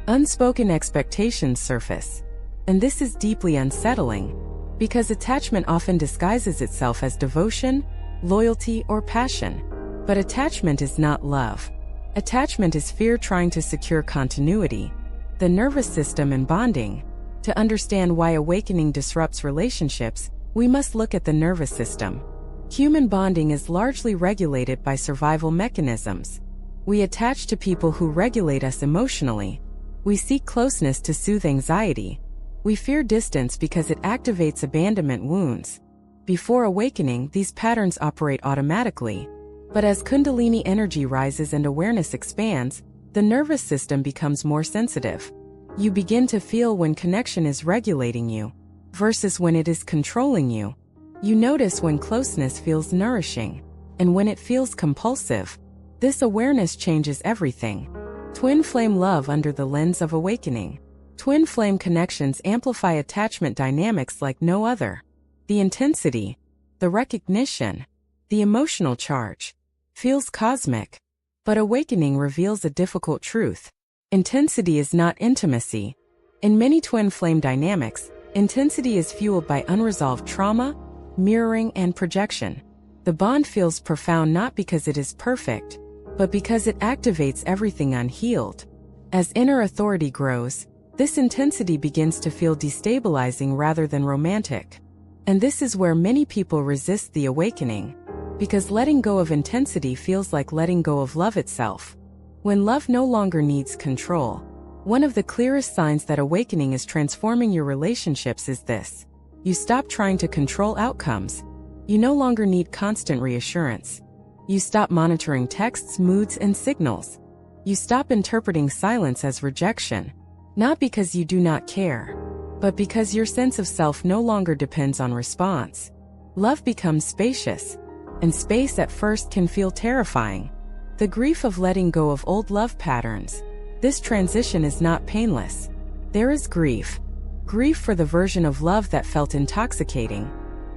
Unspoken expectations surface. And this is deeply unsettling, because attachment often disguises itself as devotion, loyalty, or passion. But attachment is not love. Attachment is fear trying to secure continuity, the nervous system, and bonding. To understand why awakening disrupts relationships, we must look at the nervous system. Human bonding is largely regulated by survival mechanisms. We attach to people who regulate us emotionally. We seek closeness to soothe anxiety. We fear distance because it activates abandonment wounds. Before awakening, these patterns operate automatically. But as Kundalini energy rises and awareness expands, the nervous system becomes more sensitive. You begin to feel when connection is regulating you, versus when it is controlling you. You notice when closeness feels nourishing, and when it feels compulsive. This awareness changes everything. Twin flame love under the lens of awakening. Twin flame connections amplify attachment dynamics like no other. The intensity, the recognition, the emotional charge feels cosmic. But awakening reveals a difficult truth. Intensity is not intimacy. In many twin flame dynamics, intensity is fueled by unresolved trauma, mirroring, and projection. The bond feels profound not because it is perfect, but because it activates everything unhealed. As inner authority grows, this intensity begins to feel destabilizing rather than romantic. And this is where many people resist the awakening, because letting go of intensity feels like letting go of love itself. When love no longer needs control, one of the clearest signs that awakening is transforming your relationships is this. You stop trying to control outcomes. You no longer need constant reassurance. You stop monitoring texts, moods, and signals. You stop interpreting silence as rejection, not because you do not care, but because your sense of self no longer depends on response. Love becomes spacious, and space at first can feel terrifying. The grief of letting go of old love patterns. This transition is not painless. There is grief. Grief for the version of love that felt intoxicating.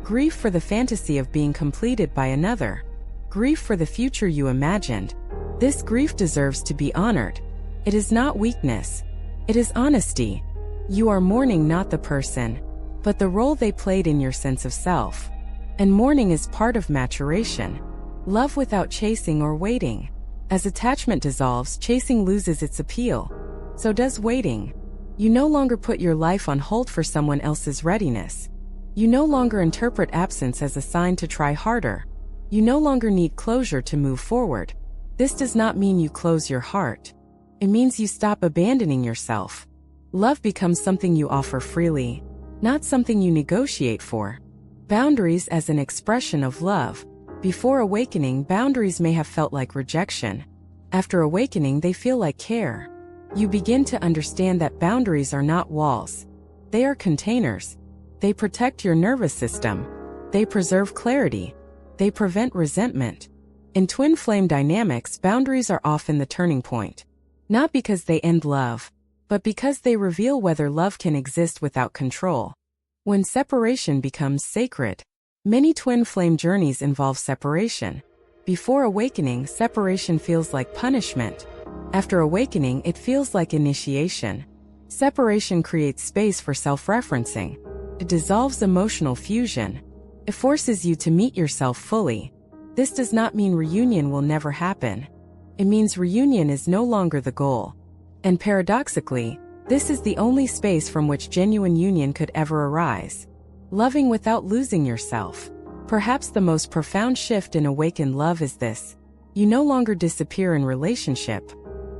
Grief for the fantasy of being completed by another. Grief for the future you imagined. This grief deserves to be honored. It is not weakness. It is honesty. You are mourning not the person, but the role they played in your sense of self. And mourning is part of maturation. Love without chasing or waiting. As attachment dissolves, chasing loses its appeal. So does waiting. You no longer put your life on hold for someone else's readiness. You no longer interpret absence as a sign to try harder. You no longer need closure to move forward. This does not mean you close your heart. It means you stop abandoning yourself. Love becomes something you offer freely, not something you negotiate for. Boundaries as an expression of love. Before awakening, boundaries may have felt like rejection. After awakening, they feel like care. You begin to understand that boundaries are not walls. They are containers. They protect your nervous system. They preserve clarity. They prevent resentment. In twin flame dynamics, boundaries are often the turning point. Not because they end love, but because they reveal whether love can exist without control. When separation becomes sacred. Many twin flame journeys involve separation. Before awakening, separation feels like punishment. After awakening, it feels like initiation. Separation creates space for self-referencing. It dissolves emotional fusion. It forces you to meet yourself fully. This does not mean reunion will never happen. It means reunion is no longer the goal. And paradoxically, this is the only space from which genuine union could ever arise. Loving without losing yourself. Perhaps the most profound shift in awakened love is this. You no longer disappear in relationship.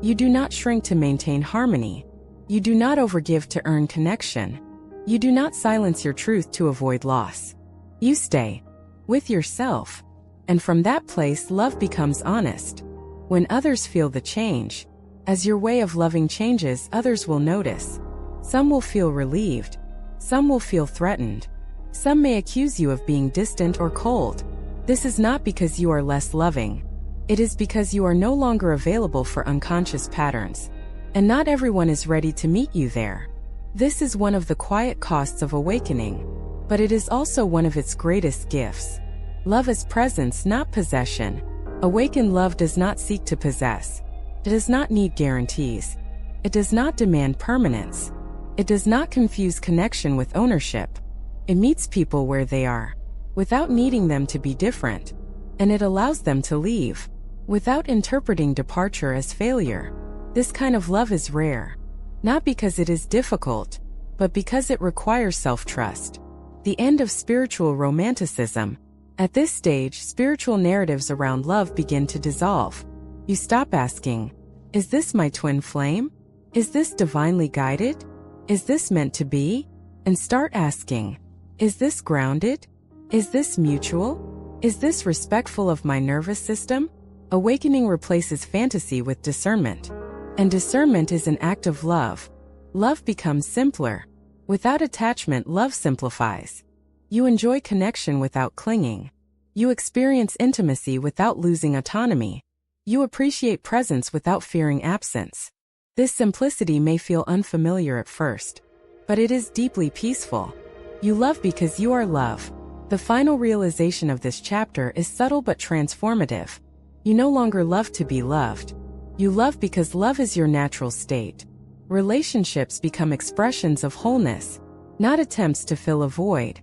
You do not shrink to maintain harmony. You do not overgive to earn connection. You do not silence your truth to avoid loss. You stay with yourself. And from that place, love becomes honest. When others feel the change, as your way of loving changes, others will notice. Some will feel relieved. Some will feel threatened. Some may accuse you of being distant or cold. This is not because you are less loving. It is because you are no longer available for unconscious patterns. And not everyone is ready to meet you there. This is one of the quiet costs of awakening, but it is also one of its greatest gifts. Love is presence, not possession. Awakened love does not seek to possess. It does not need guarantees. It does not demand permanence. It does not confuse connection with ownership. It meets people where they are, without needing them to be different. And it allows them to leave, without interpreting departure as failure. This kind of love is rare. Not because it is difficult, but because it requires self-trust. The end of spiritual romanticism. At this stage, spiritual narratives around love begin to dissolve. You stop asking, is this my twin flame? Is this divinely guided? Is this meant to be? And start asking, is this grounded? Is this mutual? Is this respectful of my nervous system? Awakening replaces fantasy with discernment. And discernment is an act of love. Love becomes simpler. Without attachment, love simplifies. You enjoy connection without clinging. You experience intimacy without losing autonomy. You appreciate presence without fearing absence. This simplicity may feel unfamiliar at first, but it is deeply peaceful. You love because you are love. The final realization of this chapter is subtle but transformative. You no longer love to be loved. You love because love is your natural state. Relationships become expressions of wholeness, not attempts to fill a void.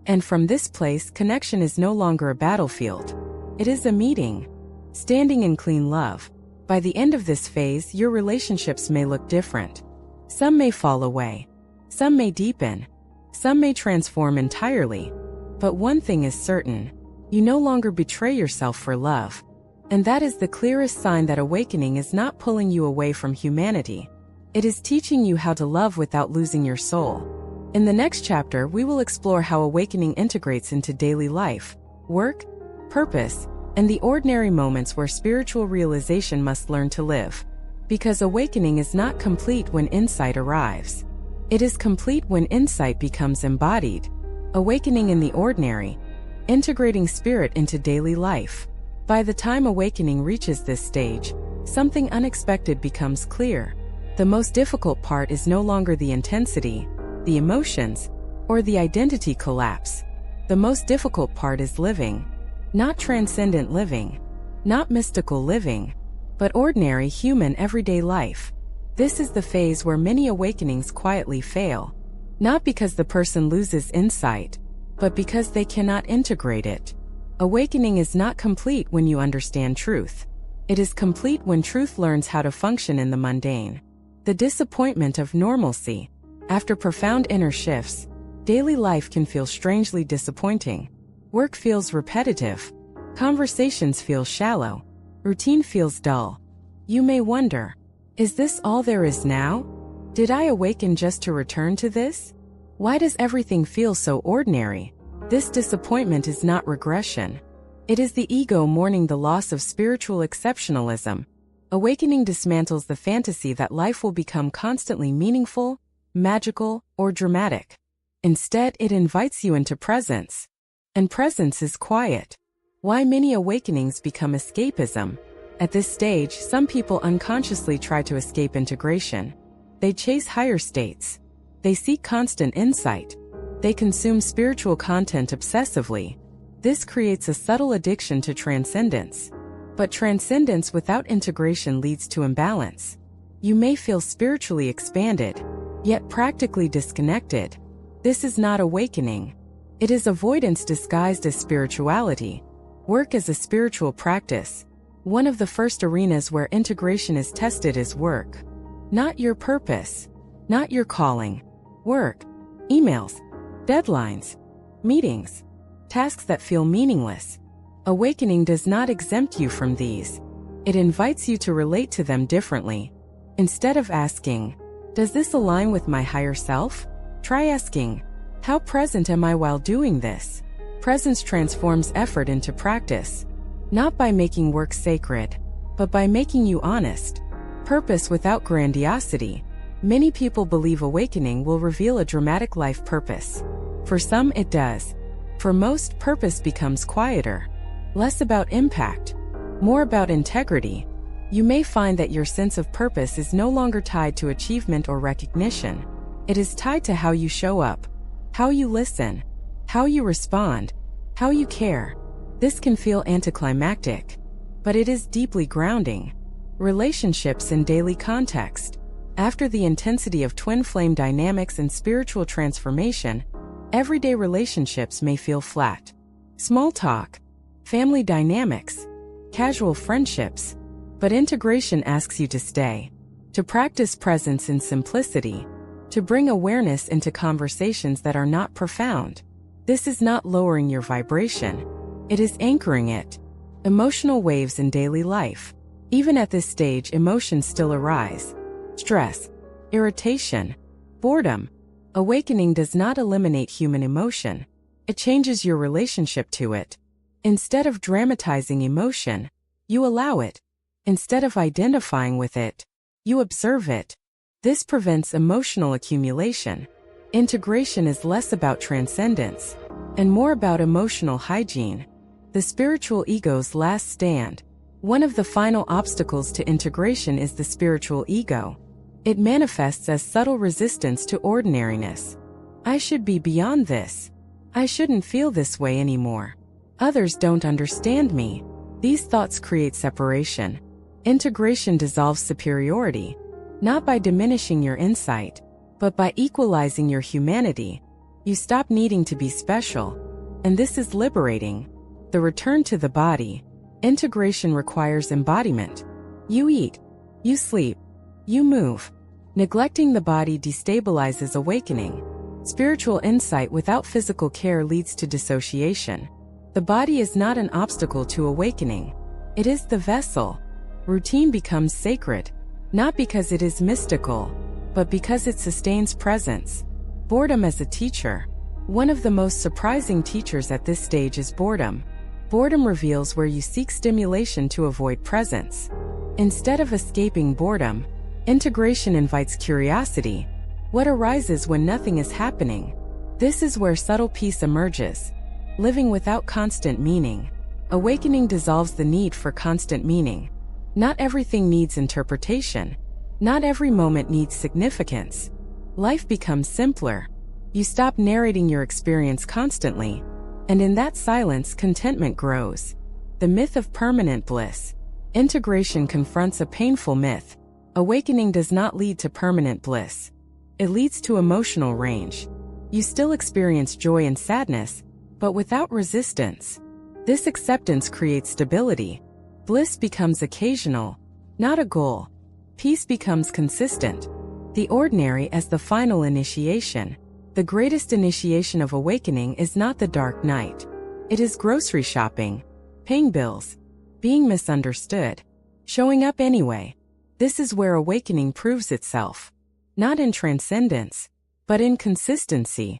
And from this place, connection is no longer a battlefield. It is a meeting, standing in clean love. By the end of this phase, your relationships may look different. Some may fall away. Some may deepen. Some may transform entirely. But one thing is certain: you no longer betray yourself for love. And that is the clearest sign that awakening is not pulling you away from humanity. It is teaching you how to love without losing your soul. In the next chapter, we will explore how awakening integrates into daily life, work, purpose, and the ordinary moments where spiritual realization must learn to live. Because awakening is not complete when insight arrives. It is complete when insight becomes embodied. Awakening in the ordinary, integrating spirit into daily life. By the time awakening reaches this stage, something unexpected becomes clear. The most difficult part is no longer the intensity, the emotions, or the identity collapse. The most difficult part is living. Not transcendent living, not mystical living, but ordinary human everyday life. This is the phase where many awakenings quietly fail. Not because the person loses insight, but because they cannot integrate it. Awakening is not complete when you understand truth. It is complete when truth learns how to function in the mundane. The disappointment of normalcy. After profound inner shifts, daily life can feel strangely disappointing. Work feels repetitive. Conversations feel shallow. Routine feels dull. You may wonder, is this all there is now? Did I awaken just to return to this? Why does everything feel so ordinary? This disappointment is not regression. It is the ego mourning the loss of spiritual exceptionalism. Awakening dismantles the fantasy that life will become constantly meaningful, magical, or dramatic. Instead, it invites you into presence. And presence is quiet. Why many awakenings become escapism. At this stage, some people unconsciously try to escape integration. They chase higher states. They seek constant insight. They consume spiritual content obsessively. This creates a subtle addiction to transcendence. But transcendence without integration leads to imbalance. You may feel spiritually expanded, yet practically disconnected. This is not awakening. It is avoidance disguised as spirituality. Work as a spiritual practice. One of the first arenas where integration is tested is work. Not your purpose. Not your calling. Work. Emails. Deadlines. Meetings. Tasks that feel meaningless. Awakening does not exempt you from these. It invites you to relate to them differently. Instead of asking, does this align with my higher self? Try asking, how present am I while doing this? Presence transforms effort into practice. Not by making work sacred, but by making you honest. Purpose without grandiosity. Many people believe awakening will reveal a dramatic life purpose. For some, it does. For most, purpose becomes quieter. Less about impact, more about integrity. You may find that your sense of purpose is no longer tied to achievement or recognition. It is tied to how you show up, how you listen, how you respond, how you care. This can feel anticlimactic, but it is deeply grounding. Relationships in daily context. After the intensity of twin flame dynamics and spiritual transformation, everyday relationships may feel flat. Small talk, family dynamics, casual friendships. But integration asks you to stay, to practice presence in simplicity, to bring awareness into conversations that are not profound. This is not lowering your vibration. It is anchoring it. Emotional waves in daily life. Even at this stage, emotions still arise. Stress, irritation, boredom. Awakening does not eliminate human emotion. It changes your relationship to it. Instead of dramatizing emotion, you allow it. Instead of identifying with it, you observe it. This prevents emotional accumulation. Integration is less about transcendence and more about emotional hygiene. The spiritual ego's last stand. One of the final obstacles to integration is the spiritual ego. It manifests as subtle resistance to ordinariness. I should be beyond this. I shouldn't feel this way anymore. Others don't understand me. These thoughts create separation. Integration dissolves superiority, not by diminishing your insight, but by equalizing your humanity. You stop needing to be special, and this is liberating. The return to the body. Integration requires embodiment. You eat, you sleep, you move. Neglecting the body destabilizes awakening. Spiritual insight without physical care leads to dissociation. The body is not an obstacle to awakening. It is the vessel. Routine becomes sacred, not because it is mystical, but because it sustains presence. Boredom as a teacher. One of the most surprising teachers at this stage is boredom. Boredom reveals where you seek stimulation to avoid presence. Instead of escaping boredom, integration invites curiosity. What arises when nothing is happening? This is where subtle peace emerges. Living without constant meaning. Awakening dissolves the need for constant meaning. Not everything needs interpretation. Not every moment needs significance. Life becomes simpler. You stop narrating your experience constantly, and in that silence, contentment grows. The myth of permanent bliss. Integration confronts a painful myth. Awakening does not lead to permanent bliss. It leads to emotional range. You still experience joy and sadness, but without resistance. This acceptance creates stability. Bliss becomes occasional, not a goal. Peace becomes consistent. The ordinary as the final initiation. The greatest initiation of awakening is not the dark night. It is grocery shopping, paying bills, being misunderstood, showing up anyway. This is where awakening proves itself. Not in transcendence, but in consistency.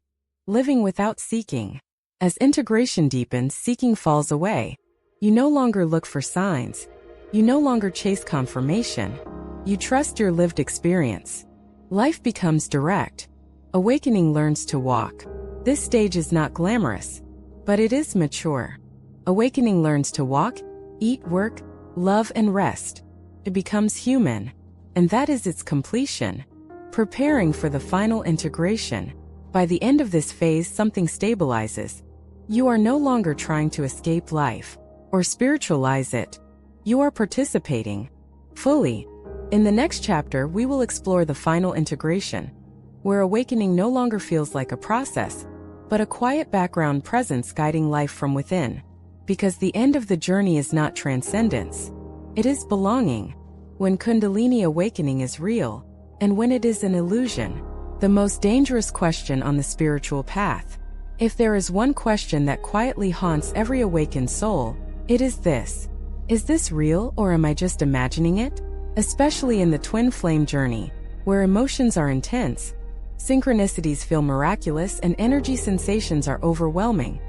Living without seeking. As integration deepens, seeking falls away. You no longer look for signs. You no longer chase confirmation. You trust your lived experience. Life becomes direct. Awakening learns to walk. This stage is not glamorous, but it is mature. Awakening learns to walk, eat, work, love, and rest. It becomes human, and that is its completion. Preparing for the final integration. By the end of this phase, something stabilizes. You are no longer trying to escape life or spiritualize it. You are participating fully. In the next chapter, we will explore the final integration, where awakening no longer feels like a process, but a quiet background presence guiding life from within. Because the end of the journey is not transcendence. It is belonging. When Kundalini awakening is real, and when it is an illusion. The most dangerous question on the spiritual path. If there is one question that quietly haunts every awakened soul, it is this. Is this real, or am I just imagining it? Especially in the twin flame journey, where emotions are intense, synchronicities feel miraculous, and energy sensations are overwhelming.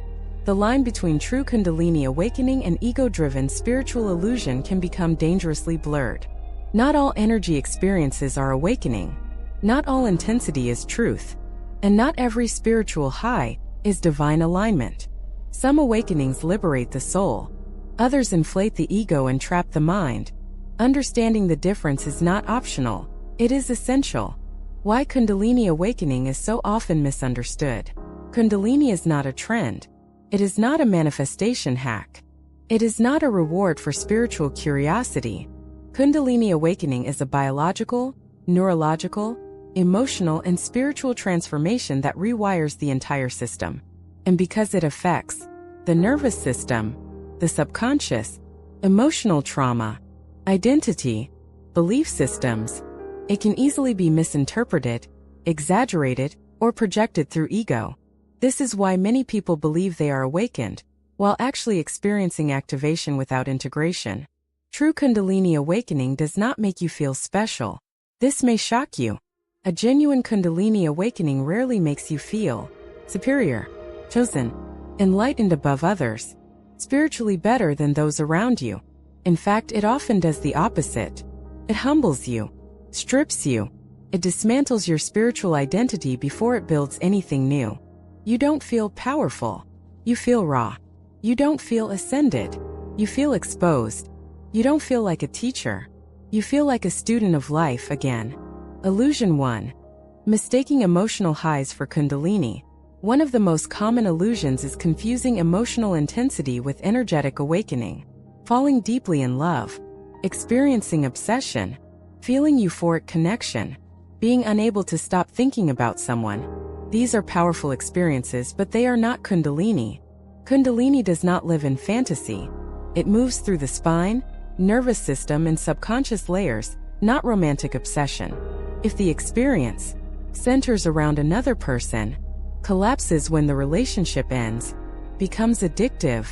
The line between true Kundalini awakening and ego-driven spiritual illusion can become dangerously blurred. Not all energy experiences are awakening. Not all intensity is truth. And not every spiritual high is divine alignment. Some awakenings liberate the soul. Others inflate the ego and trap the mind. Understanding the difference is not optional. It is essential. Why Kundalini awakening is so often misunderstood. Kundalini is not a trend. It is not a manifestation hack. It is not a reward for spiritual curiosity. Kundalini awakening is a biological, neurological, emotional, and spiritual transformation that rewires the entire system. And because it affects the nervous system, the subconscious, emotional trauma, identity, belief systems, it can easily be misinterpreted, exaggerated, or projected through ego. This is why many people believe they are awakened, while actually experiencing activation without integration. True Kundalini awakening does not make you feel special. This may shock you. A genuine Kundalini awakening rarely makes you feel superior, chosen, enlightened above others, spiritually better than those around you. In fact, it often does the opposite. It humbles you, strips you. It dismantles your spiritual identity before it builds anything new. You don't feel powerful. You feel raw. You don't feel ascended. You feel exposed. You don't feel like a teacher. You feel like a student of life again. Illusion 1. Mistaking emotional highs for Kundalini. One of the most common illusions is confusing emotional intensity with energetic awakening. Falling deeply in love, experiencing obsession, feeling euphoric connection, being unable to stop thinking about someone. These are powerful experiences, but they are not Kundalini. Kundalini does not live in fantasy. It moves through the spine, nervous system, and subconscious layers, not romantic obsession. If the experience centers around another person, collapses when the relationship ends, becomes addictive,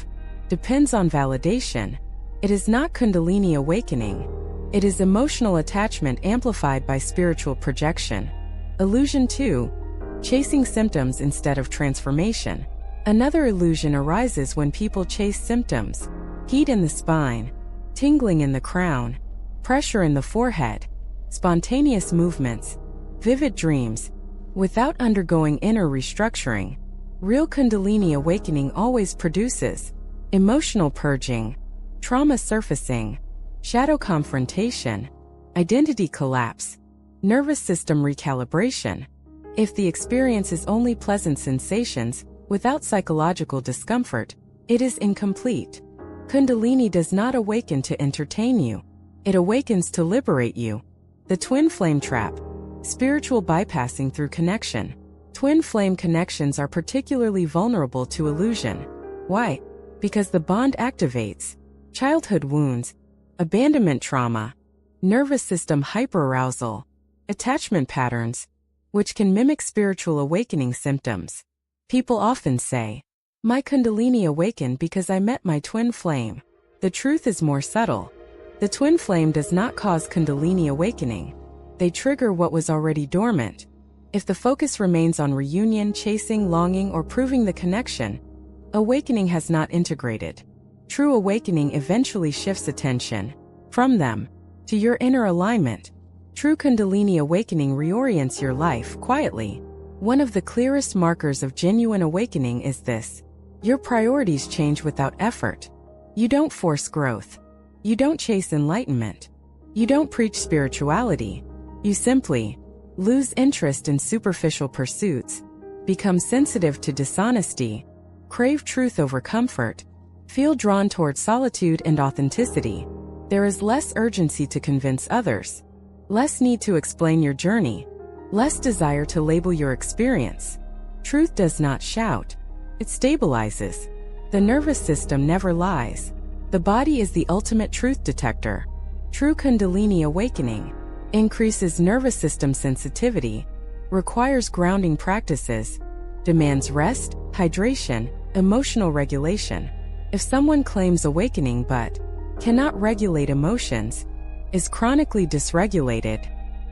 depends on validation, it is not Kundalini awakening. It is emotional attachment amplified by spiritual projection. Illusion 2. Chasing symptoms instead of transformation. Another illusion arises when people chase symptoms. Heat in the spine, tingling in the crown, pressure in the forehead, spontaneous movements, vivid dreams, without undergoing inner restructuring. Real Kundalini awakening always produces emotional purging, trauma surfacing, shadow confrontation, identity collapse, nervous system recalibration. If the experience is only pleasant sensations, without psychological discomfort, it is incomplete. Kundalini does not awaken to entertain you. It awakens to liberate you. The twin flame trap. Spiritual bypassing through connection. Twin flame connections are particularly vulnerable to illusion. Why? Because the bond activates childhood wounds, abandonment trauma, nervous system hyperarousal, attachment patterns, which can mimic spiritual awakening symptoms. People often say, "My Kundalini awakened because I met my twin flame." The truth is more subtle. The twin flame does not cause Kundalini awakening. They trigger what was already dormant. If the focus remains on reunion, chasing, longing, or proving the connection, awakening has not integrated. True awakening eventually shifts attention from them to your inner alignment. True Kundalini awakening reorients your life quietly. One of the clearest markers of genuine awakening is this. Your priorities change without effort. You don't force growth. You don't chase enlightenment. You don't preach spirituality. You simply lose interest in superficial pursuits, become sensitive to dishonesty, crave truth over comfort, feel drawn toward solitude and authenticity. There is less urgency to convince others, less need to explain your journey, less desire to label your experience. Truth does not shout. It stabilizes. The nervous system never lies. The body is the ultimate truth detector. True Kundalini awakening increases nervous system sensitivity, requires grounding practices, demands rest, hydration, emotional regulation. If someone claims awakening but cannot regulate emotions, is chronically dysregulated,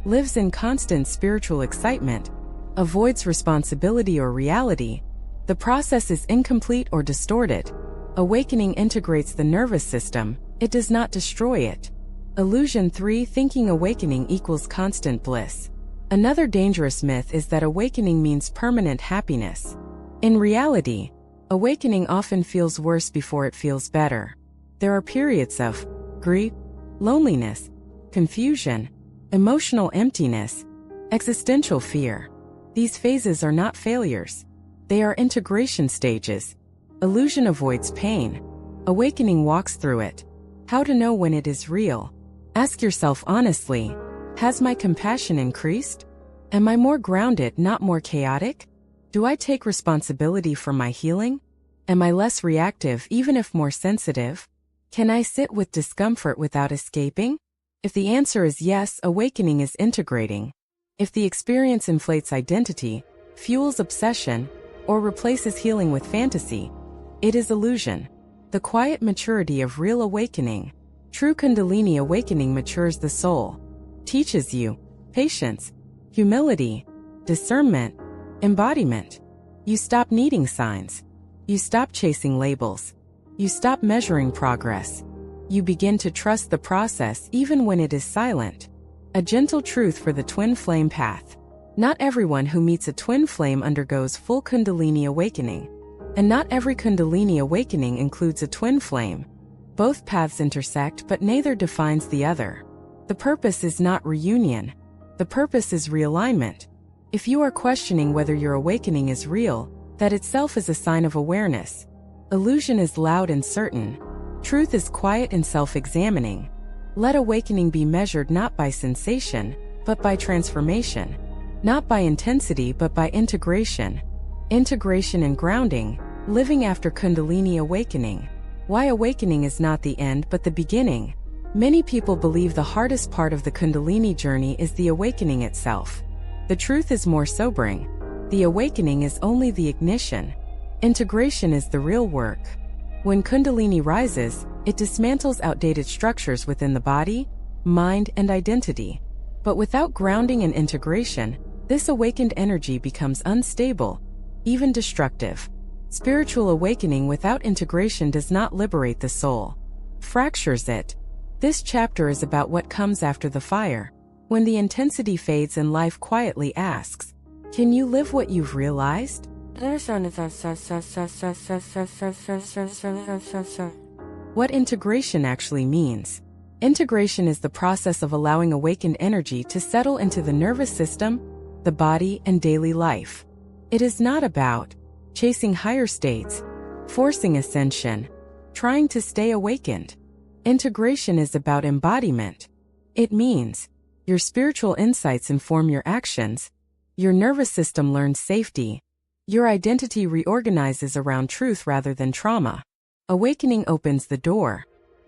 lives in constant spiritual excitement, avoids responsibility or reality, the process is incomplete or distorted. Awakening integrates the nervous system, it does not destroy it. Illusion 3. Thinking awakening equals constant bliss. Another dangerous myth is that awakening means permanent happiness. In reality, awakening often feels worse before it feels better. There are periods of grief, loneliness, confusion, emotional emptiness, existential fear. These phases are not failures. They are integration stages. Illusion avoids pain. Awakening walks through it. How to know when it is real? Ask yourself honestly, has my compassion increased? Am I more grounded, not more chaotic? Do I take responsibility for my healing? Am I less reactive, even if more sensitive? Can I sit with discomfort without escaping? If the answer is yes, awakening is integrating. If the experience inflates identity, fuels obsession, or replaces healing with fantasy, it is illusion. The quiet maturity of real awakening. True Kundalini awakening matures the soul, teaches you patience, humility, discernment, embodiment. You stop needing signs. You stop chasing labels. You stop measuring progress. You begin to trust the process even when it is silent. A gentle truth for the twin flame path. Not everyone who meets a twin flame undergoes full Kundalini awakening. And not every Kundalini awakening includes a twin flame. Both paths intersect, but neither defines the other. The purpose is not reunion. The purpose is realignment. If you are questioning whether your awakening is real, that itself is a sign of awareness. Illusion is loud and certain. Truth is quiet and self-examining. Let awakening be measured not by sensation, but by transformation. Not by intensity, but by integration. Integration and grounding, living after Kundalini awakening. Why awakening is not the end but the beginning. Many people believe the hardest part of the Kundalini journey is the awakening itself. The truth is more sobering. The awakening is only the ignition. Integration is the real work. When Kundalini rises, it dismantles outdated structures within the body, mind, and identity. But without grounding and integration, this awakened energy becomes unstable, even destructive. Spiritual awakening without integration does not liberate the soul. Fractures it. This chapter is about what comes after the fire. When the intensity fades and life quietly asks, "Can you live what you've realized?" What integration actually means. Integration is the process of allowing awakened energy to settle into the nervous system, the body, and daily life. It is not about chasing higher states, forcing ascension, trying to stay awakened. Integration is about embodiment. It means your spiritual insights inform your actions, your nervous system learns safety, your identity reorganizes around truth rather than trauma. Awakening opens the door.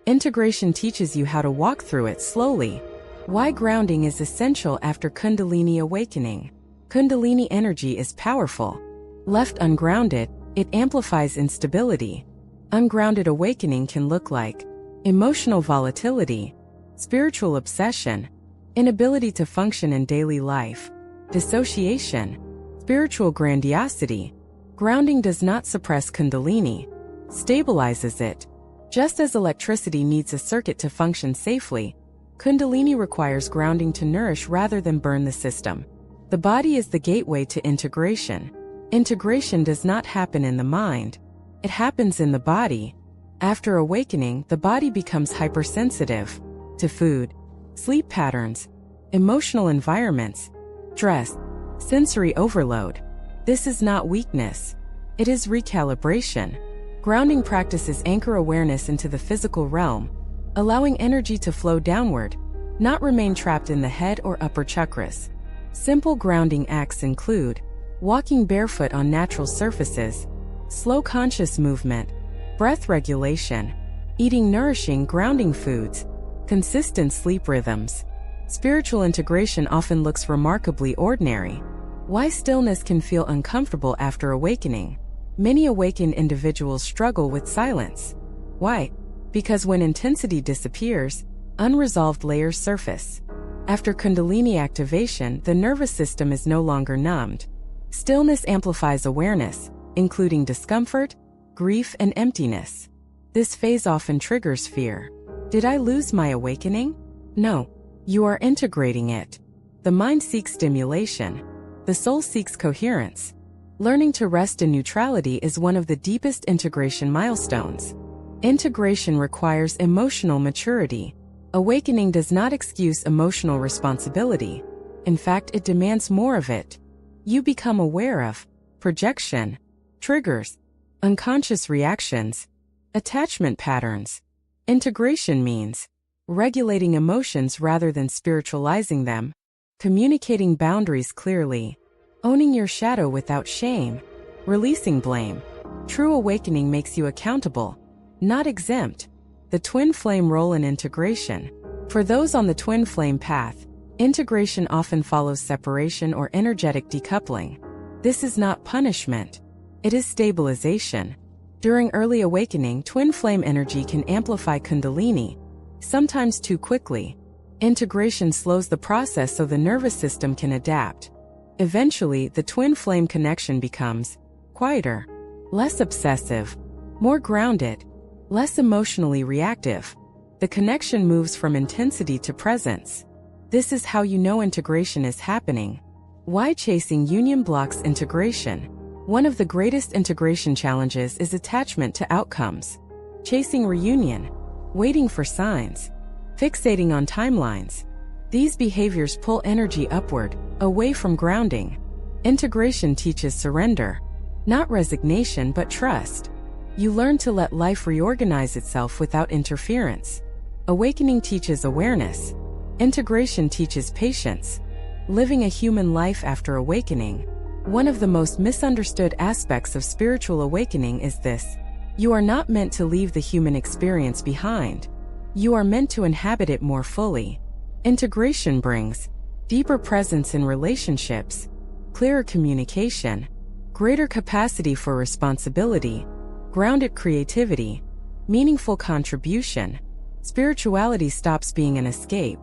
Integration teaches you how to walk through it slowly. Why grounding is essential after Kundalini awakening. Kundalini energy is powerful. Left ungrounded, it amplifies instability. Ungrounded awakening can look like emotional volatility, spiritual obsession, inability to function in daily life, dissociation, spiritual grandiosity. Grounding does not suppress Kundalini, stabilizes it. Just as electricity needs a circuit to function safely, Kundalini requires grounding to nourish rather than burn the system. The body is the gateway to integration. Integration does not happen in the mind. It happens in the body. After awakening, the body becomes hypersensitive to food, sleep patterns, emotional environments, stress, sensory overload. This is not weakness. It is recalibration. Grounding practices anchor awareness into the physical realm, allowing energy to flow downward, not remain trapped in the head or upper chakras. Simple grounding acts include walking barefoot on natural surfaces, slow conscious movement, breath regulation, eating nourishing grounding foods, consistent sleep rhythms. Spiritual integration often looks remarkably ordinary. Why stillness can feel uncomfortable after awakening. Many awakened individuals struggle with silence. Why? Because when intensity disappears, unresolved layers surface. After Kundalini activation, the nervous system is no longer numbed. Stillness amplifies awareness, including discomfort, grief, and emptiness. This phase often triggers fear. Did I lose my awakening? No. You are integrating it. The mind seeks stimulation. The soul seeks coherence. Learning to rest in neutrality is one of the deepest integration milestones. Integration requires emotional maturity. Awakening does not excuse emotional responsibility. In fact, it demands more of it. You become aware of projection, triggers, unconscious reactions, attachment patterns. Integration means regulating emotions rather than spiritualizing them, communicating boundaries clearly, owning your shadow without shame, releasing blame. True awakening makes you accountable, not exempt. The twin flame role in integration. For those on the twin flame path, integration often follows separation or energetic decoupling. This is not punishment. It is stabilization. During early awakening, twin flame energy can amplify Kundalini, sometimes too quickly. Integration slows the process so the nervous system can adapt. Eventually, the twin flame connection becomes quieter, less obsessive, more grounded, less emotionally reactive. The connection moves from intensity to presence. This is how you know integration is happening. Why chasing union blocks integration? One of the greatest integration challenges is attachment to outcomes. Chasing reunion, waiting for signs, fixating on timelines. These behaviors pull energy upward, away from grounding. Integration teaches surrender. Not resignation but trust. You learn to let life reorganize itself without interference. Awakening teaches awareness. Integration teaches patience. Living a human life after awakening. One of the most misunderstood aspects of spiritual awakening is this: you are not meant to leave the human experience behind. You are meant to inhabit it more fully. Integration brings deeper presence in relationships, clearer communication, greater capacity for responsibility, grounded creativity, meaningful contribution. Spirituality stops being an escape.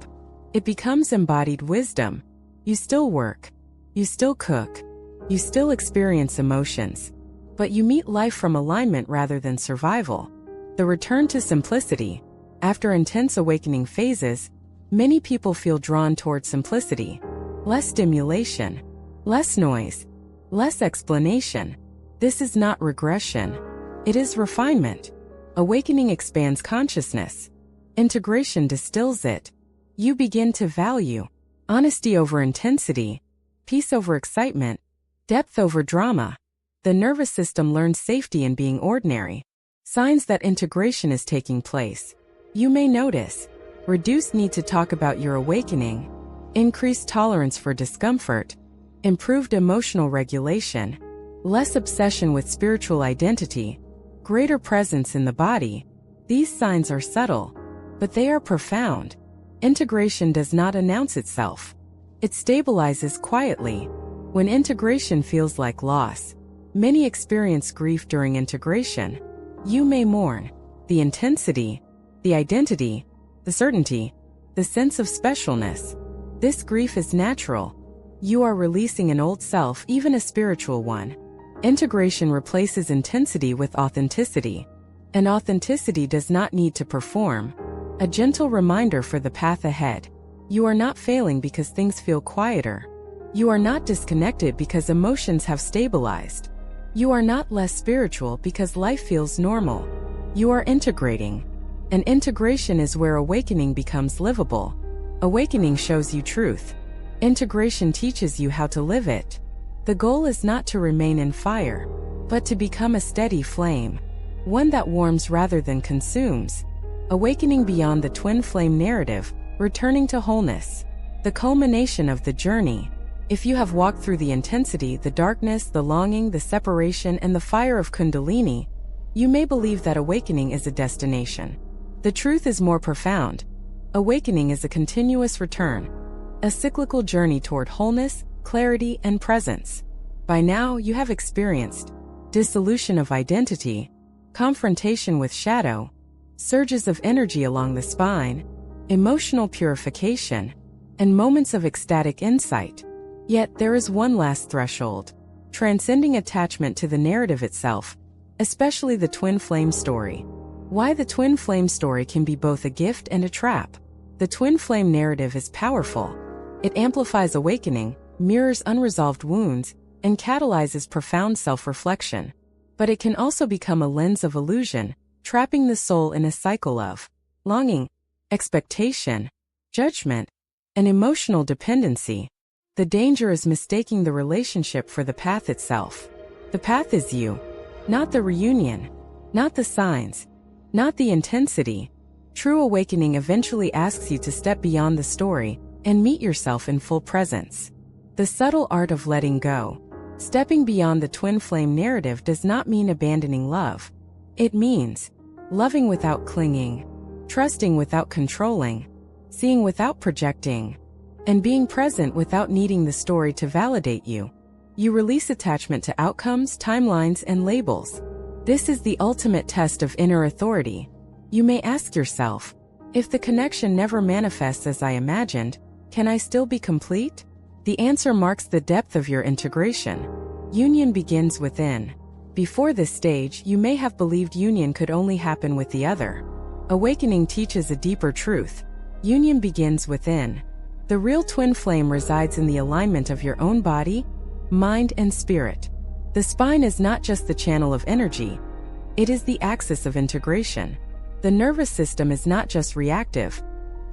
It becomes embodied wisdom. You still work. You still cook. You still experience emotions. But you meet life from alignment rather than survival. The return to simplicity. After intense awakening phases, many people feel drawn towards simplicity. Less stimulation. Less noise. Less explanation. This is not regression. It is refinement. Awakening expands consciousness. Integration distills it. You begin to value honesty over intensity, peace over excitement, depth over drama. The nervous system learns safety in being ordinary. Signs that integration is taking place. You may notice reduced need to talk about your awakening, increased tolerance for discomfort, improved emotional regulation, less obsession with spiritual identity, greater presence in the body. These signs are subtle, but they are profound. Integration does not announce itself. It stabilizes quietly. When integration feels like loss, many experience grief during integration. You may mourn the intensity, the identity, the certainty, the sense of specialness. This grief is natural. You are releasing an old self, even a spiritual one. Integration replaces intensity with authenticity. And authenticity does not need to perform. A gentle reminder for the path ahead. You are not failing because things feel quieter. You are not disconnected because emotions have stabilized. You are not less spiritual because life feels normal. You are integrating. And integration is where awakening becomes livable. Awakening shows you truth. Integration teaches you how to live it. The goal is not to remain in fire, but to become a steady flame. One that warms rather than consumes. Awakening beyond the twin flame narrative, returning to wholeness. The culmination of the journey. If you have walked through the intensity, the darkness, the longing, the separation, and the fire of Kundalini, you may believe that awakening is a destination. The truth is more profound. Awakening is a continuous return, a cyclical journey toward wholeness, clarity, and presence. By now, you have experienced dissolution of identity, confrontation with shadow, surges of energy along the spine, emotional purification, and moments of ecstatic insight. Yet there is one last threshold: transcending attachment to the narrative itself, especially the twin flame story. Why the twin flame story can be both a gift and a trap. The twin flame narrative is powerful. It amplifies awakening, mirrors unresolved wounds, and catalyzes profound self-reflection. But it can also become a lens of illusion, trapping the soul in a cycle of longing, expectation, judgment, and emotional dependency. The danger is mistaking the relationship for the path itself. The path is you, not the reunion, not the signs, not the intensity. True awakening eventually asks you to step beyond the story and meet yourself in full presence. The subtle art of letting go. Stepping beyond the twin flame narrative does not mean abandoning love. It means loving without clinging, trusting without controlling, seeing without projecting, and being present without needing the story to validate you. You release attachment to outcomes, timelines, and labels. This is the ultimate test of inner authority. You may ask yourself, if the connection never manifests as I imagined, can I still be complete? The answer marks the depth of your integration. Union begins within. Before this stage, you may have believed union could only happen with the other. Awakening teaches a deeper truth. Union begins within. The real twin flame resides in the alignment of your own body, mind, and spirit. The spine is not just the channel of energy, it is the axis of integration. The nervous system is not just reactive,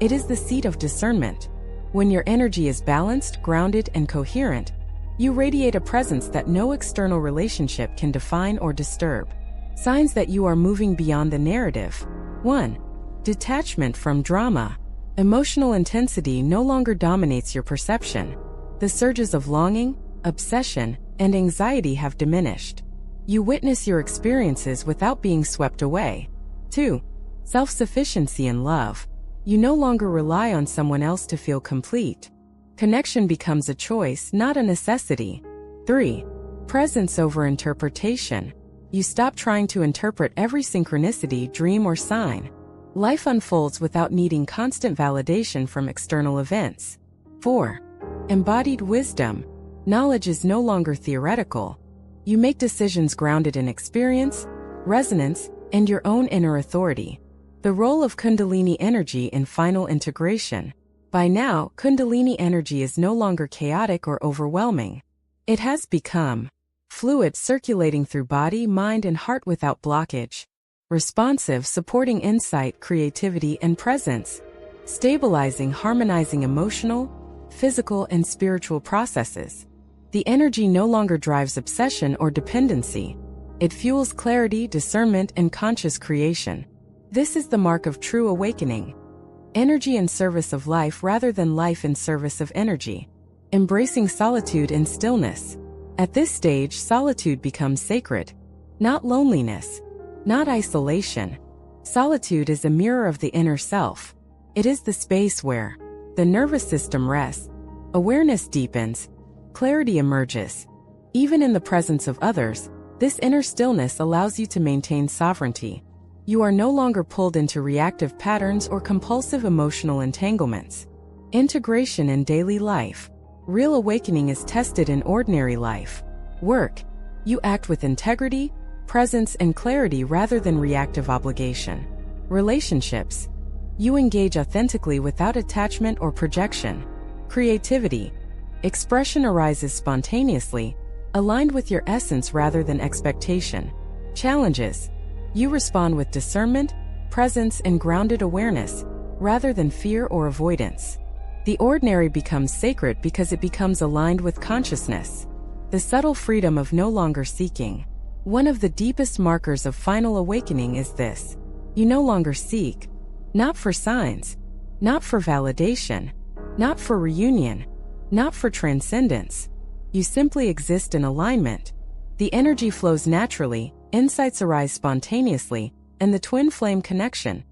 it is the seat of discernment. When your energy is balanced, grounded, and coherent, you radiate a presence that no external relationship can define or disturb. Signs that you are moving beyond the narrative. 1. Detachment from drama. Emotional intensity no longer dominates your perception. The surges of longing, obsession, and anxiety have diminished. You witness your experiences without being swept away. 2. Self-sufficiency and love. You no longer rely on someone else to feel complete. Connection becomes a choice, not a necessity. 3. Presence over interpretation. You stop trying to interpret every synchronicity, dream, or sign. Life unfolds without needing constant validation from external events. 4. Embodied wisdom. Knowledge is no longer theoretical. You make decisions grounded in experience, resonance, and your own inner authority. The role of Kundalini energy in final integration. By now, Kundalini energy is no longer chaotic or overwhelming. It has become fluid, circulating through body, mind, and heart without blockage. Responsive, supporting insight, creativity, and presence. Stabilizing, harmonizing emotional, physical, and spiritual processes. The energy no longer drives obsession or dependency. It fuels clarity, discernment, and conscious creation. This is the mark of true awakening. Energy in service of life rather than life in service of energy. Embracing solitude and stillness. At this stage, solitude becomes sacred. Not loneliness. Not isolation. Solitude is a mirror of the inner self. It is the space where the nervous system rests, awareness deepens, clarity emerges. Even in the presence of others, this inner stillness allows you to maintain sovereignty. You are no longer pulled into reactive patterns or compulsive emotional entanglements. Integration in daily life. Real awakening is tested in ordinary life. Work. You act with integrity, presence, and clarity rather than reactive obligation. Relationships. You engage authentically without attachment or projection. Creativity. Expression arises spontaneously, aligned with your essence rather than expectation. Challenges. You respond with discernment, presence, and grounded awareness, rather than fear or avoidance. The ordinary becomes sacred because it becomes aligned with consciousness. The subtle freedom of no longer seeking. One of the deepest markers of final awakening is this. You no longer seek, not for signs, not for validation, not for reunion, not for transcendence. You simply exist in alignment. The energy flows naturally, insights arise spontaneously, and the twin flame connection,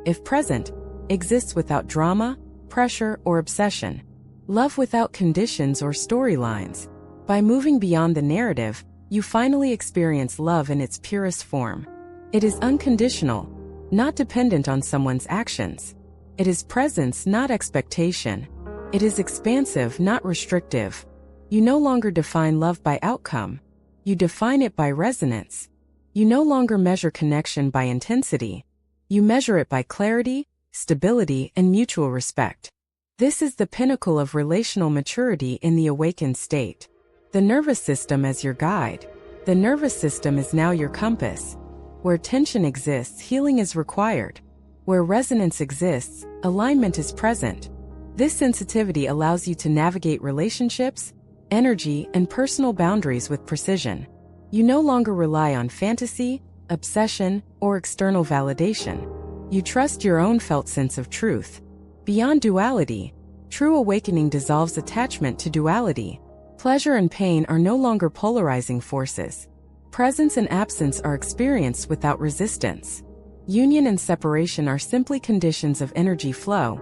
if present, exists without drama, pressure, or obsession. Love without conditions or storylines. By moving beyond the narrative, you finally experience love in its purest form. It is unconditional, not dependent on someone's actions. It is presence, not expectation. It is expansive, not restrictive. You no longer define love by outcome. You define it by resonance. You no longer measure connection by intensity. You measure it by clarity, stability, and mutual respect. This is the pinnacle of relational maturity in the awakened state. The nervous system as your guide. The nervous system is now your compass. Where tension exists, healing is required. Where resonance exists, alignment is present. This sensitivity allows you to navigate relationships, energy, and personal boundaries with precision. You no longer rely on fantasy, obsession, or external validation. You trust your own felt sense of truth. Beyond duality, true awakening dissolves attachment to duality. Pleasure and pain are no longer polarizing forces. Presence and absence are experienced without resistance. Union and separation are simply conditions of energy flow,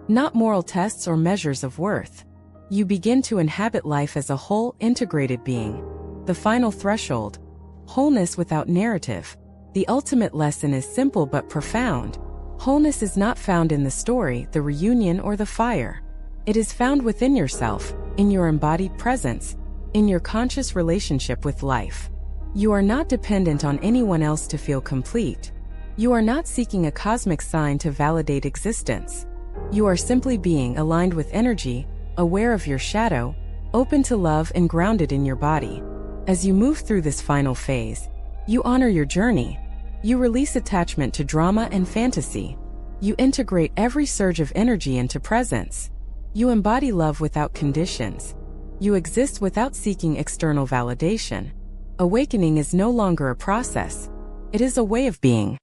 not moral tests or measures of worth. You begin to inhabit life as a whole, integrated being. The final threshold. Wholeness without narrative. The ultimate lesson is simple but profound. Wholeness is not found in the story, the reunion, or the fire. It is found within yourself, in your embodied presence, in your conscious relationship with life. You are not dependent on anyone else to feel complete. You are not seeking a cosmic sign to validate existence. You are simply being aligned with energy, aware of your shadow, open to love, and grounded in your body. As you move through this final phase, you honor your journey. You release attachment to drama and fantasy. You integrate every surge of energy into presence. You embody love without conditions. You exist without seeking external validation. Awakening is no longer a process. It is a way of being.